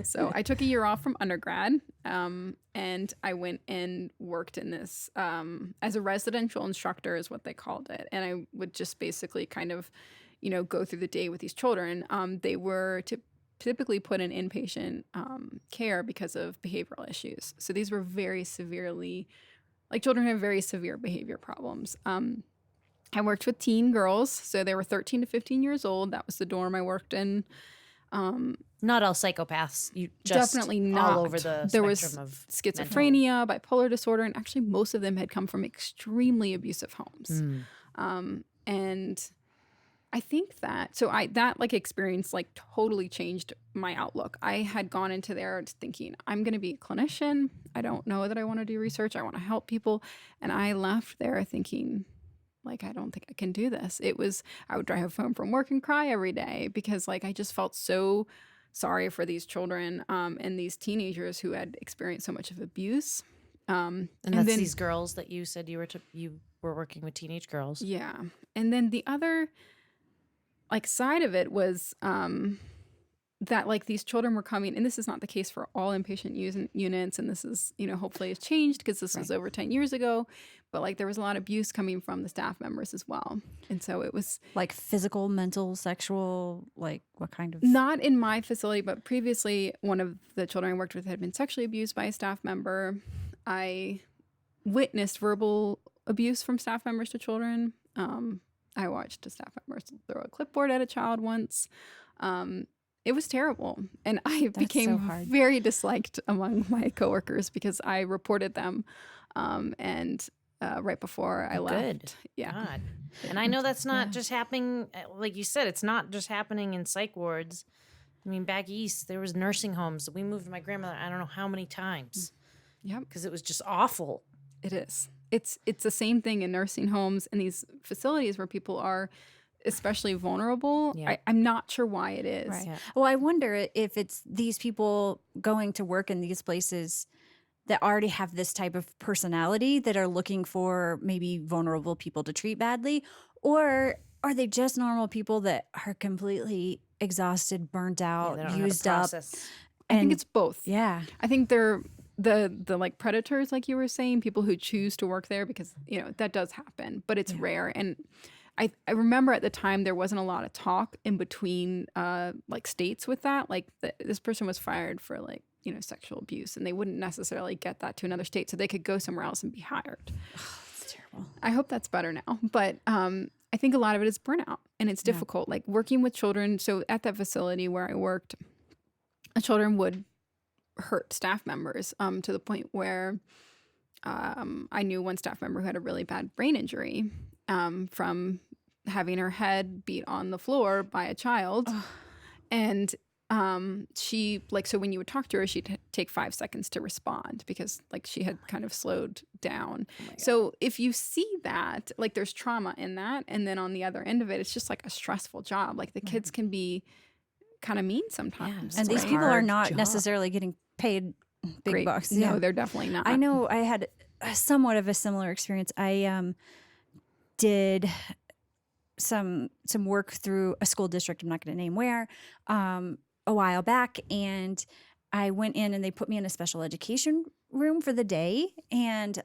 so I took a year off from undergrad and I went and worked in this as a residential instructor is what they called it. And I would just basically kind of, go through the day with these children. They were typically put in inpatient care because of behavioral issues. So these were very severely, children have very severe behavior problems. I worked with teen girls, so they were 13 to 15 years old. That was the dorm I worked in. Not all psychopaths. You just Definitely not. all over the There was spectrum of schizophrenia, bipolar disorder, and actually most of them had come from extremely abusive homes. And I think that experience totally changed my outlook. I had gone into there thinking I'm going to be a clinician. I don't know that I want to do research. I want to help people, and I left there thinking, I don't think I can do this. I would drive home from work and cry every day because I just felt so sorry for these children and these teenagers who had experienced so much of abuse. and that's these girls that you said you were working with teenage girls. Yeah. And then the other side of it was that these children were coming, and this is not the case for all inpatient units, and this is, hopefully has changed because this was over 10 years ago, but there was a lot of abuse coming from the staff members as well. And so it was physical, mental, sexual, what kind of? Not in my facility, but previously one of the children I worked with had been sexually abused by a staff member. I witnessed verbal abuse from staff members to children. I watched a staff member throw a clipboard at a child once. It was terrible. And I became very disliked among my coworkers because I reported them. And right before I left. Good. Yeah. God. And I know that's not just happening, like you said, it's not just happening in psych wards. I mean, back east, there was nursing homes. We moved my grandmother, I don't know how many times. Yep. Because it was just awful. It is. It's the same thing in nursing homes and these facilities where people are especially vulnerable. Yeah. I'm not sure why it is. Right. Yeah. Well, I wonder if it's these people going to work in these places that already have this type of personality that are looking for maybe vulnerable people to treat badly, or are they just normal people that are completely exhausted, burnt out, They don't know how to used up? process. I think it's both. Yeah. I think they're the predators, like you were saying, people who choose to work there because, that does happen, but it's rare. And I remember at the time there wasn't a lot of talk in between states with that. This person was fired for sexual abuse, and they wouldn't necessarily get that to another state, so they could go somewhere else and be hired. It's terrible. I hope that's better now, but I think a lot of it is burnout, and it's difficult. Working with children. So at that facility where I worked, children would hurt staff members to the point where I knew one staff member who had a really bad brain injury from having her head beat on the floor by a child. And she like, so when you would talk to her, she'd take 5 seconds to respond because like she had kind of slowed down. So if you see that, like there's trauma in that, and then on the other end of it, it's just like a stressful job. Like the kids can be kind of mean sometimes. And these It's a people are hard not job. necessarily getting paid big Great. bucks. No, they're definitely not. I know I had somewhat of a similar experience. I did some work through a school district. I'm not going to name where, a while back, and I went in and they put me in a special education room for the day, and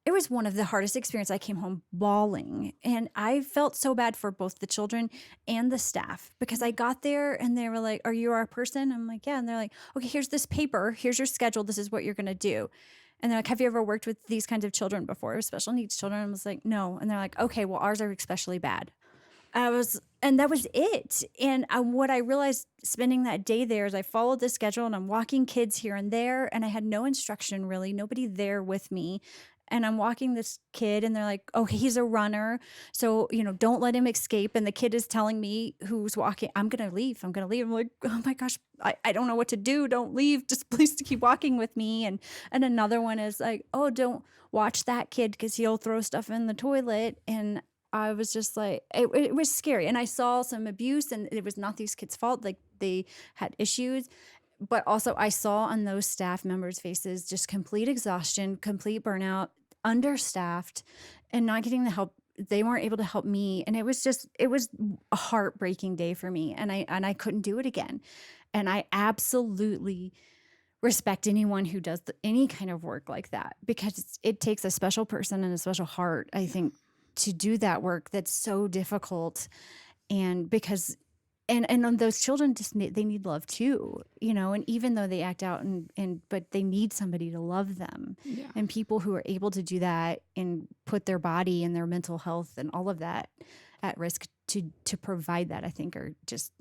it was one of the hardest experiences. I came home bawling, and I felt so bad for both the children and the staff because I got there and they were like, "Are you our person?" I'm like, "Yeah." And they're like, "Okay, here's this paper. Here's your schedule. This is what you're going to do." And they're like, "Have you ever worked with these kinds of children before, special needs children?" I was like, "No." And they're like, "Okay, well, ours are especially bad." And that was it. And what I realized spending that day there is I followed the schedule and I'm walking kids here and there, and I had no instruction really, nobody there with me. And I'm walking this kid and they're like, "Oh, he's a runner. So, don't let him escape." And the kid is telling me who's walking, "I'm going to leave. I'm going to leave." I'm like, "Oh my gosh, I don't know what to do. Don't leave. Just please keep walking with me." And another one is like, "Oh, don't watch that kid because he'll throw stuff in the toilet." And I was just like, it was scary. And I saw some abuse, and it was not these kids' fault. Like they had issues. But also I saw on those staff members' faces just complete exhaustion, complete burnout, understaffed, and not getting the help. They weren't able to help me. And it was a heartbreaking day for me. And I couldn't do it again. And I absolutely respect anyone who does any kind of work like that, because it takes a special person and a special heart, I think, to do that work that's so difficult. And because and those children they need love too, and even though they act out but they need somebody to love them. Yeah. And people who are able to do that and put their body and their mental health and all of that at risk to provide that, I think, are just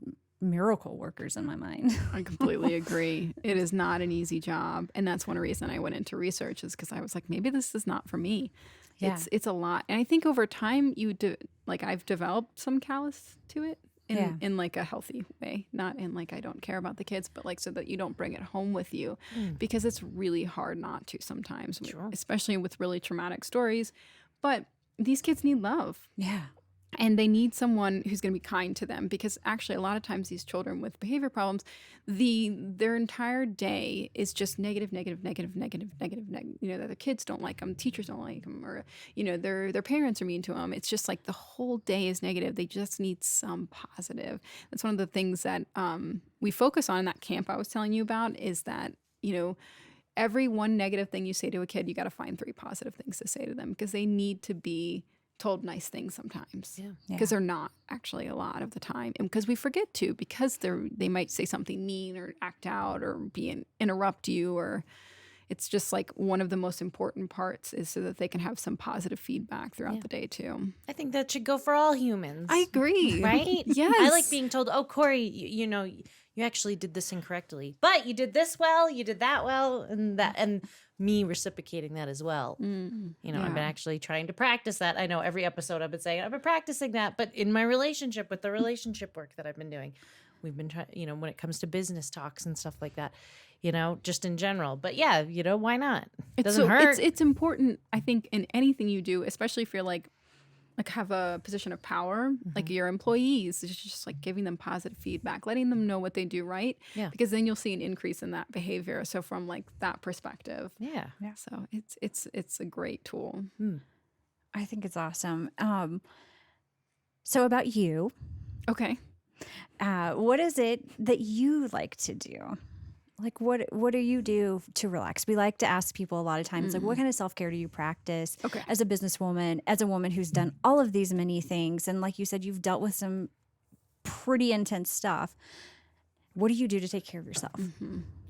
miracle workers in my mind. I completely agree. It is not an easy job. And that's one reason I went into research, is because I was like, maybe this is not for me. Yeah. It's a lot. And I think over time I've developed some callous to it in like a healthy way, not in like I don't care about the kids, but like so that you don't bring it home with you, because it's really hard not to sometimes, especially with really traumatic stories. But these kids need love. Yeah. And they need someone who's going to be kind to them, because actually a lot of times these children with behavior problems, their entire day is just negative. That the kids don't like them, teachers don't like them, or their parents are mean to them. It's just like the whole day is negative. They just need some positive. That's one of the things that we focus on in that camp I was telling you about, is that every one negative thing you say to a kid, you got to find 3 positive things to say to them, because they need to be told nice things sometimes, because they're not actually a lot of the time, and because we forget to, because they might say something mean or act out or interrupt you, or it's just like one of the most important parts is so that they can have some positive feedback throughout the day too. I think that should go for all humans. I agree. Right? Yes. I like being told, "Oh, Corey, you actually did this incorrectly, but you did this well, you did that well," and me reciprocating that as well. I've been actually trying to practice that. I know every episode I've been saying I've been practicing that, but in my relationship, with the relationship work that I've been doing, we've been trying, when it comes to business talks and stuff like that, just in general. But yeah, why not? It doesn't hurt. It's important, I think, in anything you do, especially if you're like have a position of power, like your employees, it's just like giving them positive feedback, letting them know what they do right, because then you'll see an increase in that behavior. So from like that perspective, so it's a great tool. I think it's awesome. So about you, okay, what is it that you like to do? Like, what do you do to relax? We like to ask people a lot of times, like, what kind of self-care do you practice as a businesswoman, as a woman who's done all of these many things? And like you said, you've dealt with some pretty intense stuff. What do you do to take care of yourself?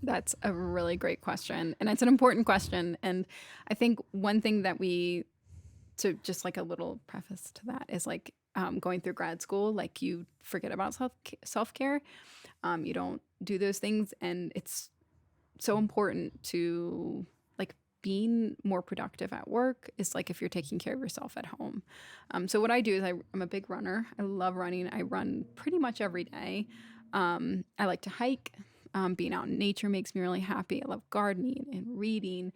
That's a really great question. And it's an important question. And I think one thing that to just like a little preface to that is like going through grad school, like you forget about self-care. You don't do those things, and it's so important to like being more productive at work is like if you're taking care of yourself at home. So what I do is I'm a big runner. I love running. I run pretty much every day. I like to hike. Being out in nature makes me really happy. I love gardening and reading,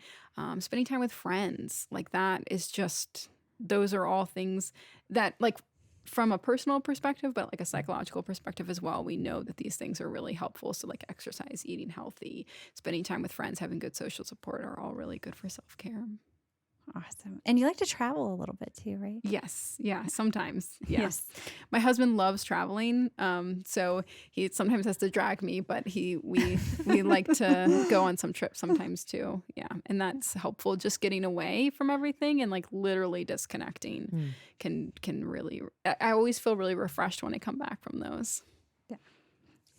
spending time with friends. Like that is just, those are all things that, like, from a personal perspective, but like a psychological perspective as well, we know that these things are really helpful. So like exercise, eating healthy, spending time with friends, having good social support are all really good for self-care. Awesome. And you like to travel a little bit too, right? Yes. Yeah. Sometimes. Yeah. Yes. My husband loves traveling. So he sometimes has to drag me, but we like to go on some trips sometimes too. Yeah. And that's helpful. Just getting away from everything and like literally disconnecting can really, I always feel really refreshed when I come back from those.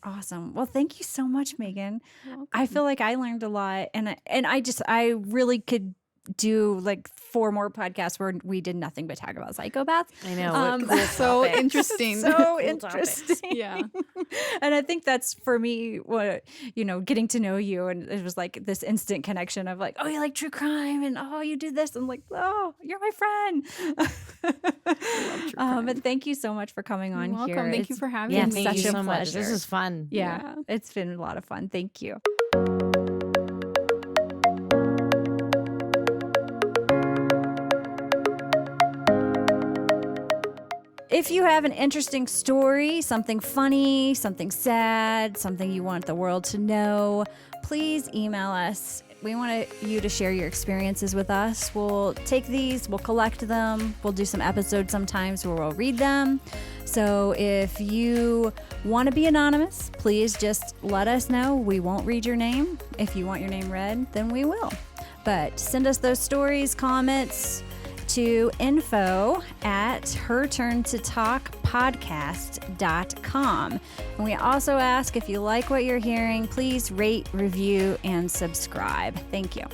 Awesome. Well, thank you so much, Megan. You're welcome. I feel like I learned a lot, and I really could do like 4 more podcasts where we did nothing but talk about psychopaths. I know. So interesting. So Cool interesting. Yeah. And I think that's for me what, getting to know you, and it was like this instant connection of like, oh, you like true crime, and oh, you do this. I'm like, oh, you're my friend. true crime. But thank you so much for coming on You're welcome. here. Thank you for having Yeah, me. thank you such a so much. This pleasure. is fun. Yeah, it's been a lot of fun. Thank you. If you have an interesting story, something funny, something sad, something you want the world to know, please email us. We want you to share your experiences with us. We'll take these, we'll collect them, we'll do some episodes sometimes where we'll read them. So if you want to be anonymous, please just let us know. We won't read your name. If you want your name read, then we will. But send us those stories, comments to info@herturntotalkpodcast.com. And we also ask, if you like what you're hearing, please rate, review, and subscribe. Thank you.